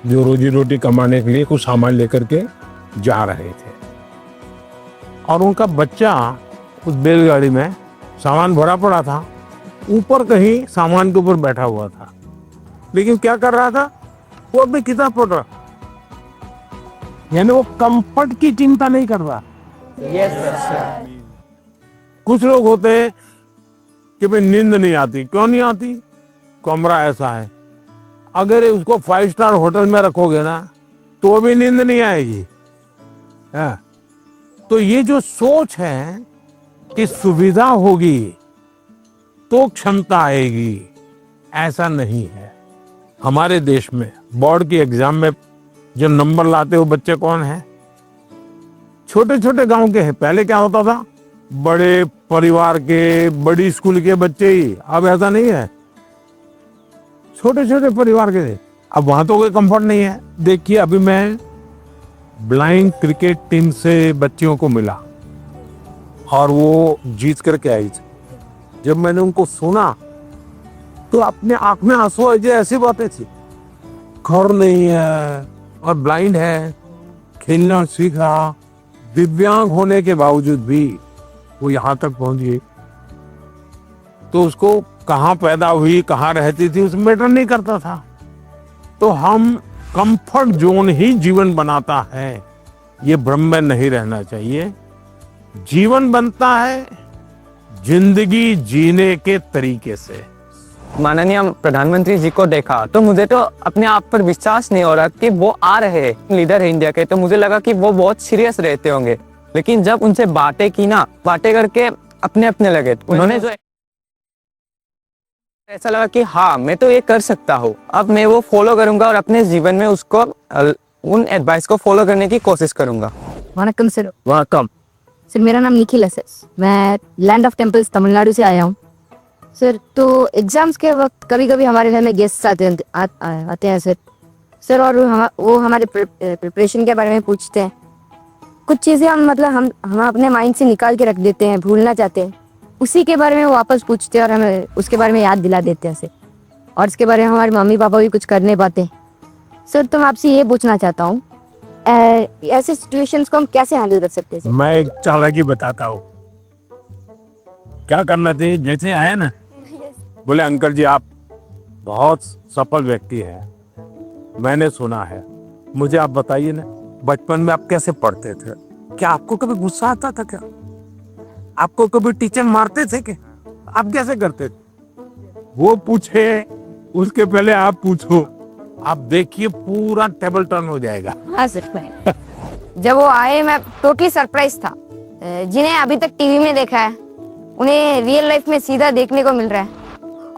जो रोजी रोटी कमाने के लिए कुछ सामान लेकर के जा रहे थे, और उनका बच्चा उस बैलगाड़ी में सामान भरा पड़ा था, ऊपर कहीं सामान के ऊपर बैठा हुआ था, लेकिन क्या कर रहा था? वो अपनी किताब पढ़ रहा, यानी वो कंफर्ट की चिंता नहीं कर रहा। कुछ लोग होते हैं कि भाई नींद नहीं आती। क्यों नहीं आती? कमरा ऐसा है, अगर उसको 5 स्टार होटल में रखोगे ना तो भी नींद नहीं आएगी। तो ये जो सोच है कि सुविधा होगी तो क्षमता आएगी, ऐसा नहीं है। हमारे देश में बोर्ड की एग्जाम में जो नंबर लाते हो बच्चे कौन है? छोटे छोटे गांव के हैं। पहले क्या होता था? बड़े परिवार के, बड़ी स्कूल के बच्चे ही। अब ऐसा नहीं है। छोटे छोटे परिवार के थे। अब वहां तो कोई कंफर्ट नहीं है। देखिए अभी मैं ब्लाइंड क्रिकेट टीम से बच्चियों को मिला और वो जीत करके आई थी। जब मैंने उनको सुना तो अपने आंख में आंसू आ गए। ऐसी बातें थी, घर नहीं है और ब्लाइंड है, खेलना सीखा, दिव्यांग होने के बावजूद भी वो यहाँ तक पहुंची। तो उसको कहाँ पैदा हुई, कहाँ रहती थी, उसमें मैटर नहीं करता था। तो हम कंफर्ट जोन ही जीवन बनाता है, ये भ्रम में नहीं रहना चाहिए। जीवन बनता है जिंदगी जीने के तरीके से। माननीय प्रधानमंत्री जी को देखा तो मुझे तो अपने आप पर विश्वास नहीं हो रहा कि वो आ रहे हैं, लीडर है इंडिया के। तो मुझे लगा कि वो बहुत सीरियस रहते होंगे, लेकिन जब उनसे बातें की ना, बातें करके अपने अपने लगे। उन्होंने जो ऐसा लगा कि हाँ मैं तो ये कर सकता हूँ, अब मैं वो फॉलो करूंगा और अपने जीवन में उसको उन एडवाइस को फॉलो करने की कोशिश करूंगा। वनकम सर। वेलकम सर, मेरा नाम निखिल है सर। मैं लैंड ऑफ टेम्पल्स तमिलनाडु से आया हूँ सर। तो एग्जाम्स के वक्त कभी कभी हमारे घर में गेस्ट आते हैं सर और वो हमारे प्रिपरेशन के बारे में पूछते हैं। कुछ चीज़ें हम अपने माइंड से निकाल के रख देते हैं, भूलना चाहते हैं, उसी के बारे में वो वापस पूछते हैं और हमें उसके बारे में याद दिला देते हैं सर। और इसके बारे में हमारे मम्मी पापा भी कुछ कर नहीं पाते सर। तो मैं आपसे ये पूछना चाहता हूँ, ऐसे सिचुएशंस को हम कैसे हैंडल कर सकते हैं? मैं एक चालाकी बताता हूँ क्या करना चाहिए। जैसे आया ना, बोले अंकल जी आप बहुत सफल व्यक्ति हैं, मैंने सुना है, मुझे आप बताइए ना बचपन में आप कैसे पढ़ते थे? क्या आपको कभी गुस्सा आता था? क्या आपको कभी टीचर मारते थे? क्या आप कैसे करते थे? वो पूछे उसके पहले आप पूछो, आप देखिए पूरा टेबल टर्न हो जाएगा। हाँ सर। जब वो आए मैं टोटली सरप्राइज था। जिन्हें अभी तक टीवी में देखा है उन्हें रियल लाइफ में सीधा देखने को मिल रहा है।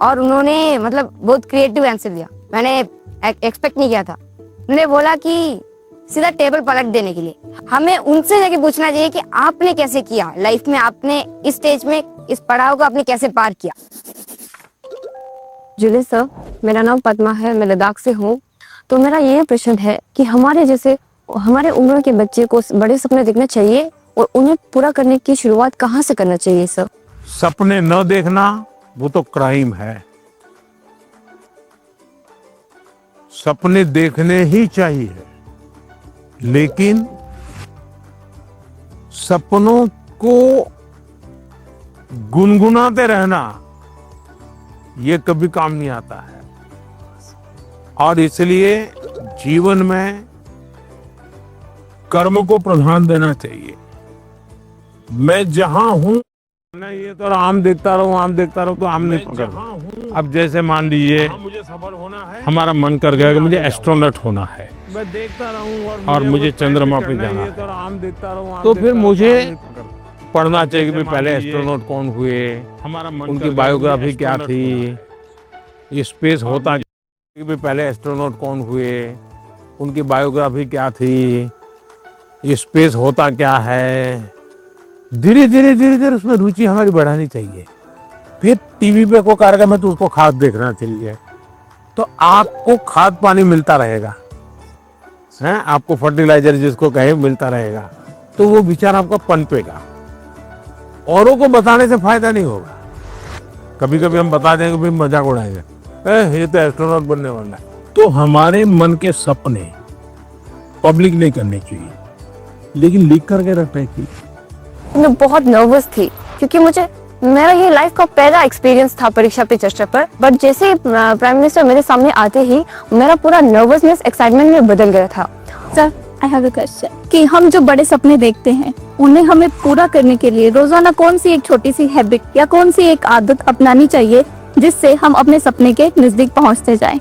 और उन्होंने बहुत क्रिएटिव आंसर दिया, मैंने एक्सपेक्ट नहीं किया था। उन्होंने बोला कि सीधा टेबल पलट देने के लिए। हमें उनसे जाके पूछना चाहिए कि आपने कैसे किया लाइफ में, आपने इस स्टेज में इस पड़ाव को आपने कैसे पार किया। जुले सर, मेरा नाम पद्मा है, मैं लद्दाख से हूँ। तो मेरा ये प्रश्न है कि हमारे उम्र के बच्चे को बड़े सपने देखना चाहिए और उन्हें पूरा करने की शुरुआत कहाँ से करना चाहिए सर? सपने न देखना वो तो क्राइम है। सपने देखने ही चाहिए, लेकिन सपनों को गुनगुनाते रहना ये कभी काम नहीं आता है। और इसलिए जीवन में कर्म को प्रधान देना चाहिए। मैं जहां हूं ना, ये तो आम देखता रहूं तो आम नहीं पकड़। अब जैसे मान लीजिए मुझे सफल होना है, हमारा मन कर गया कि मुझे एस्ट्रोनॉट होना है, मैं देखता रहूं और मुझे चंद्रमा पे जाना है, तो आम देखता रहूं, तो फिर मुझे पढ़ना चाहिए कि पहले एस्ट्रोनॉट कौन हुए, हमारा उनकी बायोग्राफी क्या थी, स्पेस होता कि पहले एस्ट्रोनॉट कौन हुए, उनकी बायोग्राफी क्या थी, स्पेस होता क्या है। धीरे धीरे उसमें रुचि हमारी बढ़ानी चाहिए। फिर टीवी पे कोई कार्यक्रम है तो उसको खाद देखना चाहिए, तो आपको खाद पानी मिलता रहेगा, हैं, आपको फर्टिलाइजर जिसको कहे मिलता रहेगा, तो वो विचार आपका पनपेगा। औरों को बताने से फायदा नहीं होगा। कभी कभी हम बता देंगे भाई मजाक उड़ाएंगे, ये तो एस्ट्रोनॉट बनने वाला है। तो हमारे मन के सपने पब्लिक नहीं करने चाहिए, लेकिन लिख करके रखने चाहिए। मैं बहुत नर्वस थी क्योंकि मेरा ये लाइफ का पहला एक्सपीरियंस था परीक्षा पे चर्चा पर। बट जैसे प्राइम मिनिस्टर मेरे सामने आते ही मेरा पूरा नर्वसनेस एक्साइटमेंट में बदल गया था। Sir, I have a question कि हम जो बड़े सपने देखते हैं उन्हें हमें पूरा करने के लिए रोजाना कौन सी एक छोटी सी हैबिट या कौन सी एक आदत अपनानी चाहिए जिससे हम अपने सपने के नजदीक पहुंचते जाएं?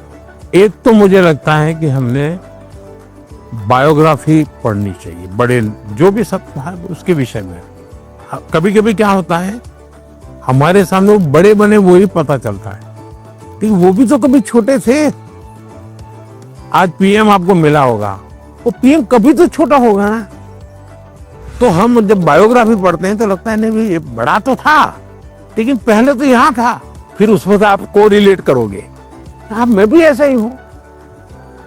एक तो मुझे लगता है कि हमने बायोग्राफी पढ़नी चाहिए, बड़े जो भी सपना है उसके विषय में। कभी कभी क्या होता है हमारे सामने वो बड़े बने वो ही पता चलता है, लेकिन वो भी तो कभी छोटे थे। आज पीएम आपको मिला होगा, वो पीएम कभी तो छोटा होगा ना। तो हम जब बायोग्राफी पढ़ते हैं तो लगता है नहीं भाई ये बड़ा तो था, लेकिन पहले तो यहाँ था। फिर उसमें से आप को रिलेट करोगे, हाँ मैं भी ऐसा ही हूं,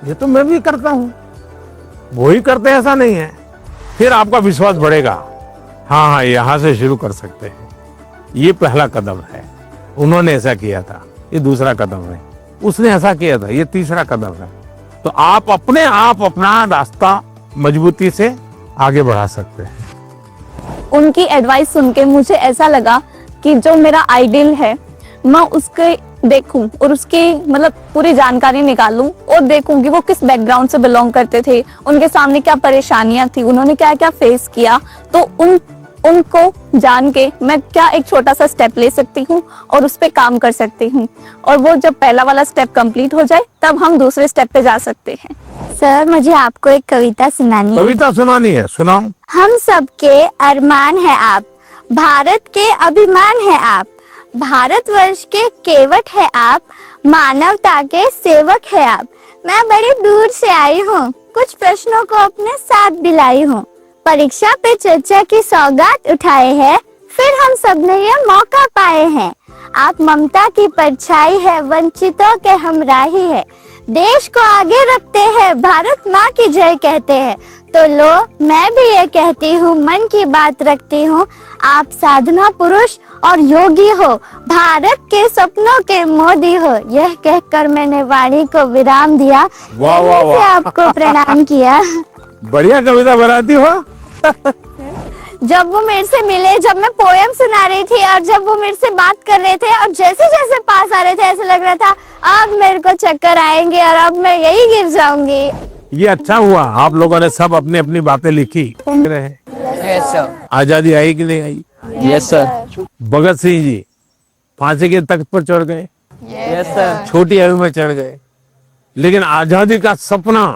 ये तो मैं भी करता हूं, वो ही करते हैं ऐसा नहीं है। फिर आपका विश्वास बढ़ेगा, हाँ हाँ यहां से शुरू कर सकते हैं, ये पहला कदम है, उन्होंने ऐसा किया था, ये दूसरा कदम है, उसने ऐसा किया था, ये तीसरा कदम है। तो आप अपने आप अपना रास्ता मजबूती से आगे बढ़ा सकते हैं। उनकी एडवाइस सुन के मुझे ऐसा लगा कि जो मेरा आइडियल है मैं उसके देखूं और उसकी मतलब पूरी जानकारी निकालूं और देखूं कि वो किस बैकग्राउंड से बिलोंग करते थे, उनके सामने क्या परेशानियां थी, उन्होंने क्या क्या फेस किया। तो उनको जान के मैं क्या एक छोटा सा स्टेप ले सकती हूँ और उस पर काम कर सकती हूँ, और वो जब पहला वाला स्टेप कंप्लीट हो जाए तब हम दूसरे स्टेप पे जा सकते हैं। सर मुझे आपको एक कविता सुनानी है। कविता सुनानी है, सुनाओ। हम सबके अरमान है आप, भारत के अभिमान है आप, भारतवर्ष के केवट है आप, मानवता के सेवक है आप। मैं बड़ी दूर से आई हूँ, कुछ प्रश्नों को अपने साथ दिलाई हूँ, परीक्षा पे चर्चा की सौगात उठाए हैं, फिर हम सबने ये मौका पाए हैं। आप ममता की परछाई है, वंचितों के हमराही है, देश को आगे रखते हैं, भारत माँ की जय कहते हैं। तो लो मैं भी ये कहती हूँ, मन की बात रखती हूँ, आप साधना पुरुष और योगी हो, भारत के सपनों के मोदी हो। यह कहकर मैंने वाणी को विराम दिया, वाह वाह से वाह, आपको प्रणाम किया। बढ़िया कविता बनाती हो। जब वो मेरे से मिले, जब मैं पोयम सुना रही थी और जब वो मेरे से बात कर रहे थे और जैसे जैसे पास आ रहे थे ऐसा लग रहा था अब मेरे को चक्कर आएंगे और अब मैं यही गिर जाऊंगी। ये अच्छा हुआ आप लोगों ने सब अपनी अपनी बातें लिखी। Yes sir. आजादी आई कि नहीं आई? Yes sir. भगत सिंह जी फांसी के तख्त पर चढ़ गए, यस सर। छोटी आयु में चढ़ गए, लेकिन आजादी का सपना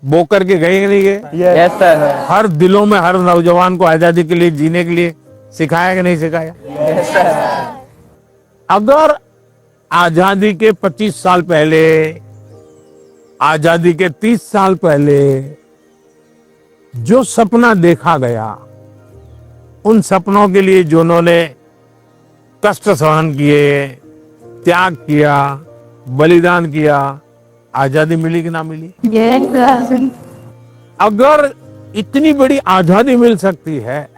बो करके गए कि नहीं गए? Yes sir. हर दिलों में हर नौजवान को आजादी के लिए जीने के लिए सिखाया कि नहीं सिखाया? Yes sir. अगर आजादी के 25 साल पहले, आजादी के 30 साल पहले जो सपना देखा गया, उन सपनों के लिए जो उन्होंने कष्ट सहन किए, त्याग किया, बलिदान किया, आजादी मिली कि ना मिली? अगर इतनी बड़ी आजादी मिल सकती है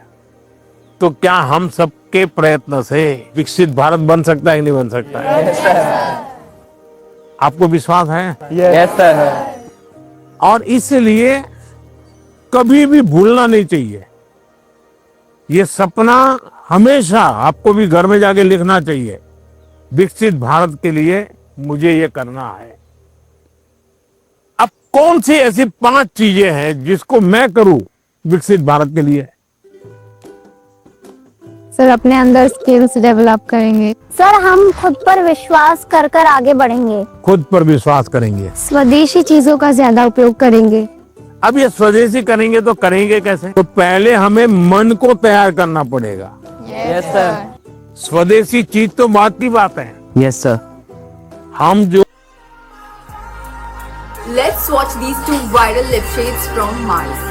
तो क्या हम सबके प्रयत्न से विकसित भारत बन सकता है कि नहीं बन सकता है? आपको विश्वास है? Yes sir. और इसलिए कभी भी भूलना नहीं चाहिए, ये सपना हमेशा आपको भी घर में जाके लिखना चाहिए, विकसित भारत के लिए मुझे ये करना है। अब कौन सी ऐसी 5 चीजें हैं जिसको मैं करूं विकसित भारत के लिए? सर अपने अंदर स्किल्स डेवलप करेंगे। सर हम खुद पर विश्वास कर कर आगे बढ़ेंगे, खुद पर विश्वास करेंगे, स्वदेशी चीजों का ज्यादा उपयोग करेंगे। अब ये स्वदेशी करेंगे तो करेंगे कैसे? तो पहले हमें मन को तैयार करना पड़ेगा। Yes sir. स्वदेशी चीज तो बात की बात है, यस सर। हम जो Let's watch these 2 viral lip shades from Mars.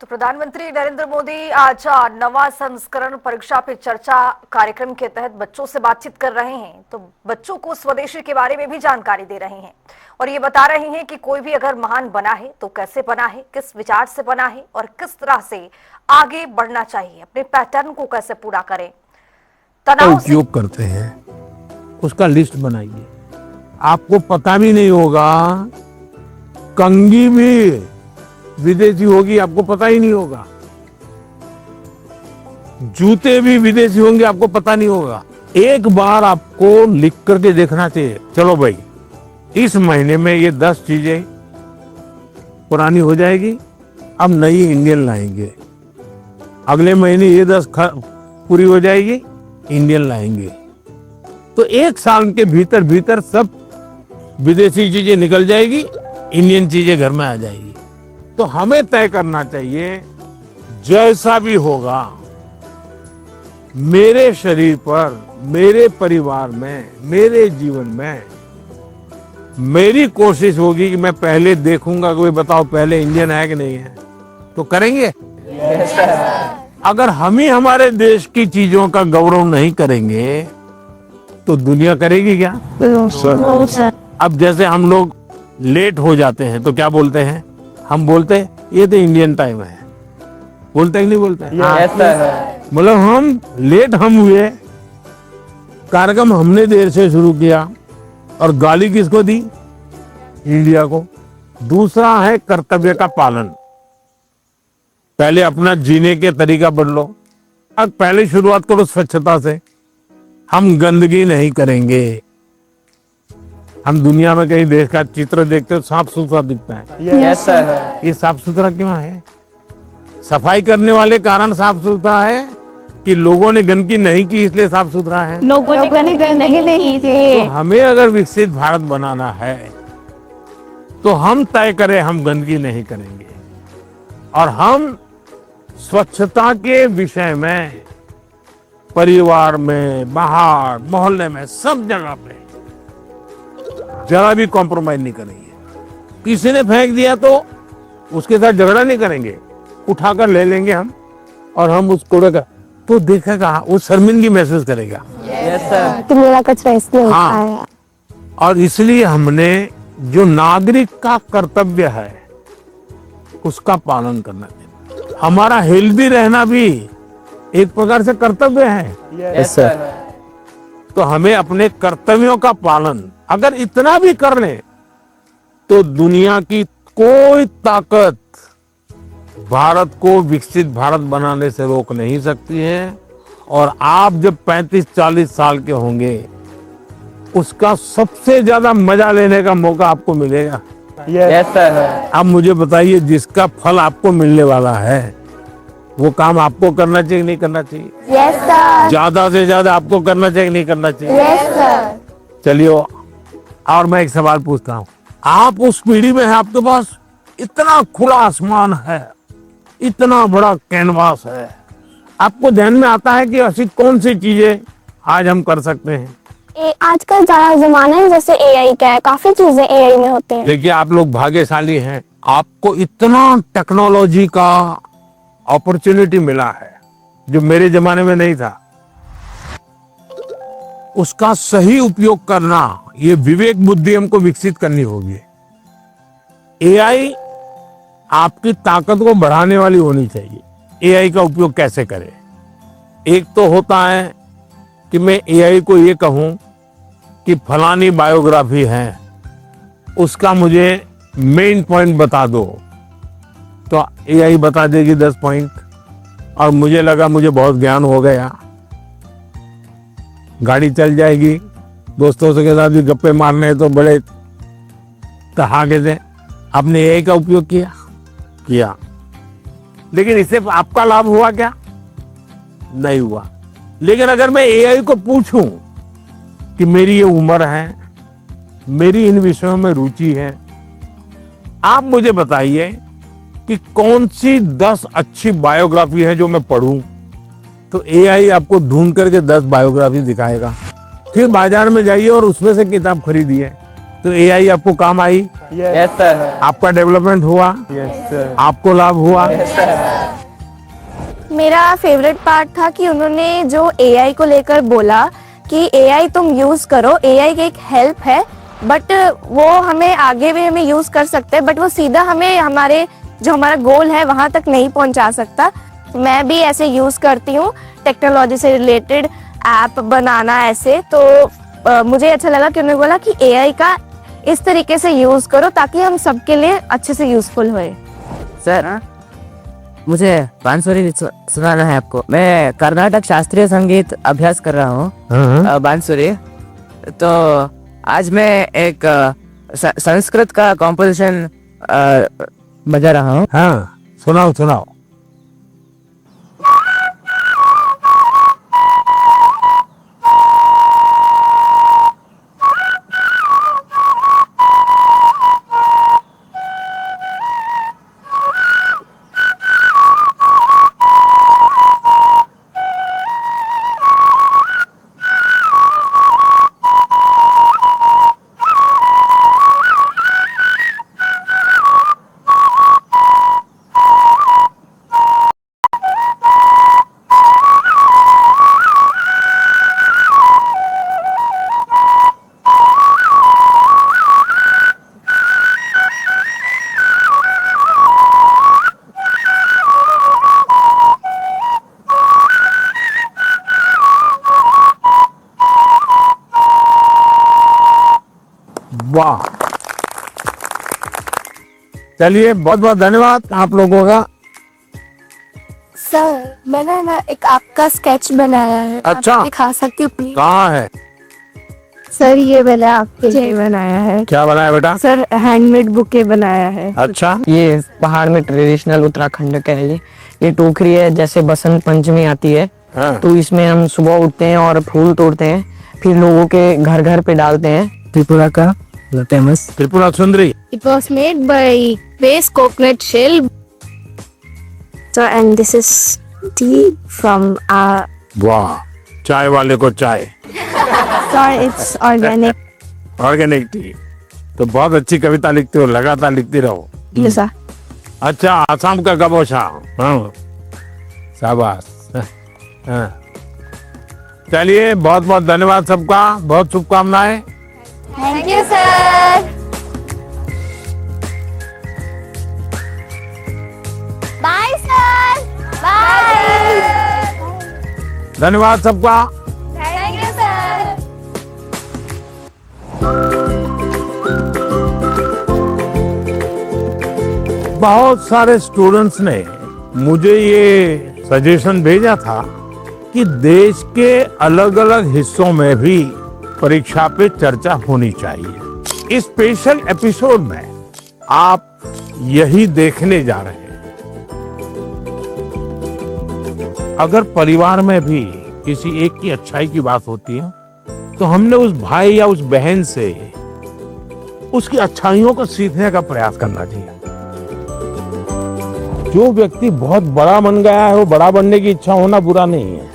तो प्रधानमंत्री नरेंद्र मोदी आज नवा संस्करण परीक्षा पे चर्चा कार्यक्रम के तहत बच्चों से बातचीत कर रहे हैं। तो बच्चों को स्वदेशी के बारे में भी जानकारी दे रहे हैं और ये बता रहे हैं कि कोई भी अगर महान बना है तो कैसे बना है, किस विचार से बना है और किस तरह से आगे बढ़ना चाहिए, अपने पैटर्न को कैसे पूरा करें। तनाव से उपयोग करते हैं उसका लिस्ट बनाइए। आपको पता भी नहीं होगा, कंघी भी विदेशी होगी, आपको पता ही नहीं होगा, जूते भी विदेशी होंगे, आपको पता नहीं होगा। एक बार आपको लिख करके देखना चाहिए, चलो भाई इस महीने में ये 10 चीजें पुरानी हो जाएगी, अब नई इंडियन लाएंगे, अगले महीने ये 10 पूरी हो जाएगी, इंडियन लाएंगे। तो 1 साल के भीतर भीतर सब विदेशी चीजें निकल जाएगी, इंडियन चीजें घर में आ जाएगी। तो हमें तय करना चाहिए जैसा भी होगा मेरे शरीर पर, मेरे परिवार में, मेरे जीवन में, मेरी कोशिश होगी कि मैं पहले देखूंगा, कोई बताओ पहले इंडियन है कि नहीं है, तो करेंगे। अगर हम ही हमारे देश की चीजों का गौरव नहीं करेंगे तो दुनिया करेगी क्या? अब जैसे हम लोग लेट हो जाते हैं तो क्या बोलते हैं? हम बोलते हैं ये तो इंडियन टाइम है, बोलते हैं कि नहीं बोलते हैं? ऐसा है। मतलब हम लेट हम हुए, कार्यक्रम हमने देर से शुरू किया और गाली किसको दी? इंडिया को। दूसरा है कर्तव्य का पालन। पहले अपना जीने के तरीका बदलो। अब पहले शुरुआत करो स्वच्छता से। हम गंदगी नहीं करेंगे। हम दुनिया में कहीं देश का चित्र देखते हो साफ सुथरा दिखता है, ऐसा है। ये साफ सुथरा क्यों है? सफाई करने वाले कारण साफ सुथरा है कि लोगों ने गंदगी नहीं की इसलिए साफ सुथरा है? लोगों ने गंदगी नहीं तो थी। हमें अगर विकसित भारत बनाना है तो हम तय करें हम गंदगी नहीं करेंगे और हम स्वच्छता के विषय में परिवार में, बाहर, मोहल्ले में, सब जगह पे जरा भी कॉम्प्रोमाइज नहीं करेंगे। किसी ने फेंक दिया तो उसके साथ झगड़ा नहीं करेंगे, उठाकर ले लेंगे हम और हम उस कूड़े का तो देखेगा, वो शर्मिंदगी महसूस करेगा। तो मेरा कचरा इसलिए होता हाँ। है। और इसलिए हमने जो नागरिक का कर्तव्य है उसका पालन करना चाहिए। हमारा हेल्दी रहना भी एक प्रकार से कर्तव्य है। ऐसा तो हमें अपने कर्तव्यों का पालन अगर इतना भी कर ले तो दुनिया की कोई ताकत भारत को विकसित भारत बनाने से रोक नहीं सकती है। और आप जब 35-40 साल के होंगे उसका सबसे ज्यादा मजा लेने का मौका आपको मिलेगा। ऐसा है। अब मुझे बताइए, जिसका फल आपको मिलने वाला है वो काम आपको करना चाहिए नहीं करना चाहिए? Yes sir. ज्यादा से ज्यादा आपको करना चाहिए नहीं करना चाहिए? Yes sir. चलिए, और मैं एक सवाल पूछता हूँ। आप उस पीढ़ी में है, आपके पास इतना खुला आसमान है, इतना बड़ा कैनवास है, आपको ध्यान में आता है कि ऐसी कौन सी चीजें आज हम कर सकते हैं? आजकल ज्यादा जमाना है जैसे एआई का है, काफी चीजें एआई में होते हैं। देखिए, आप लोग भाग्यशाली हैं, आपको इतना टेक्नोलॉजी का अपॉर्चुनिटी मिला है जो मेरे जमाने में नहीं था। उसका सही उपयोग करना, ये विवेक बुद्धि हमको विकसित करनी होगी। एआई आपकी ताकत को बढ़ाने वाली होनी चाहिए। एआई का उपयोग कैसे करें? एक तो होता है कि मैं एआई को ये कहूं कि फलानी बायोग्राफी है, उसका मुझे मेन पॉइंट बता दो, तो एआई बता देगी 10 पॉइंट और मुझे लगा मुझे बहुत ज्ञान हो गया, गाड़ी चल जाएगी, दोस्तों के साथ भी गप्पे मारने तो बड़े तहाके से। आपने एआई का उपयोग किया, लेकिन इससे आपका लाभ हुआ क्या? नहीं हुआ। लेकिन अगर मैं एआई को पूछूं कि मेरी ये उम्र है, मेरी इन विषयों में रुचि है, आप मुझे बताइए कि कौन सी 10 अच्छी बायोग्राफी है जो मैं पढ़ूं, तो एआई आपको ढूंढ करके 10 बायोग्राफी दिखाएगा। फिर बाजार में जाइए और उसमें से किताब खरीदिए, तो एआई आपको काम आई। ऐसा है। आपका डेवलपमेंट हुआ, आपको लाभ हुआ। मेरा फेवरेट पार्ट था कि उन्होंने जो एआई को लेकर बोला कि एआई तुम यूज करो, एआई की एक हेल्प है, बट वो हमें आगे भी हमें यूज कर सकते हैं, बट वो सीधा हमें हमारे जो हमारा गोल है वहां तक नहीं पहुंचा सकता। मैं भी ऐसे यूज करती हूँ टेक्नोलॉजी से रिलेटेड ऐप बनाना ऐसे, तो मुझे अच्छा लगा कि उन्होंने बोला कि एआई का इस तरीके से यूज करो ताकि हम सबके लिए अच्छे से यूजफुल होए। सर, मुझे बांसुरी सुनाना है आपको। मैं कर्नाटक शास्त्रीय संगीत अभ्यास कर रहा हूँ, बांसुरी। तो आज मैं एक संस्कृत का कॉम्पोजिशन बजा रहा हूँ। हाँ, सुनाओ। वाह, चलिए बहुत बहुत धन्यवाद आप लोगों का। सर मैंने ना एक आपका स्केच बनाया है, अच्छा। आप दिखा सकती हूँ प्लीज? कहाँ है? सर ये मैंने आपके लिए बनाया है। क्या बनाया बेटा? सर हैंडमेड बुके बनाया है। अच्छा, ये पहाड़ में ट्रेडिशनल उत्तराखंड का है ये टोकरी है। जैसे बसंत पंचमी आती है हाँ। तो इसमें हम सुबह उठते हैं और फूल तोड़ते हैं, फिर लोगों के घर घर पे डालते हैं। त्रिपुरा का famous Tripura Sundari. It was made by base coconut shell. So and this is tea from our. वाह, चाय वाले को चाय, Sorry, it's organic. Organic T. तो बहुत अच्छी कविता लिखते हो, लगातार लिखती रहो। Yes, sir. अच्छा, आसाम का गबोशा। हाँ, शाबाश। हाँ। चलिए बहुत बहुत धन्यवाद सबका, बहुत शुभकामनाएं। Thank you, sir. Bye, sir. Bye. धन्यवाद सबका। Thank you, sir. बहुत सारे स्टूडेंट्स ने मुझे ये सजेशन भेजा था कि देश के अलग अलग हिस्सों में भी परीक्षा पे चर्चा होनी चाहिए। इस स्पेशल एपिसोड में आप यही देखने जा रहे हैं। अगर परिवार में भी किसी एक की अच्छाई की बात होती है तो हमने उस भाई या उस बहन से उसकी अच्छाइयों को सीखने का प्रयास करना चाहिए। जो व्यक्ति बहुत बड़ा बन गया है वो बड़ा बनने की इच्छा होना बुरा नहीं है,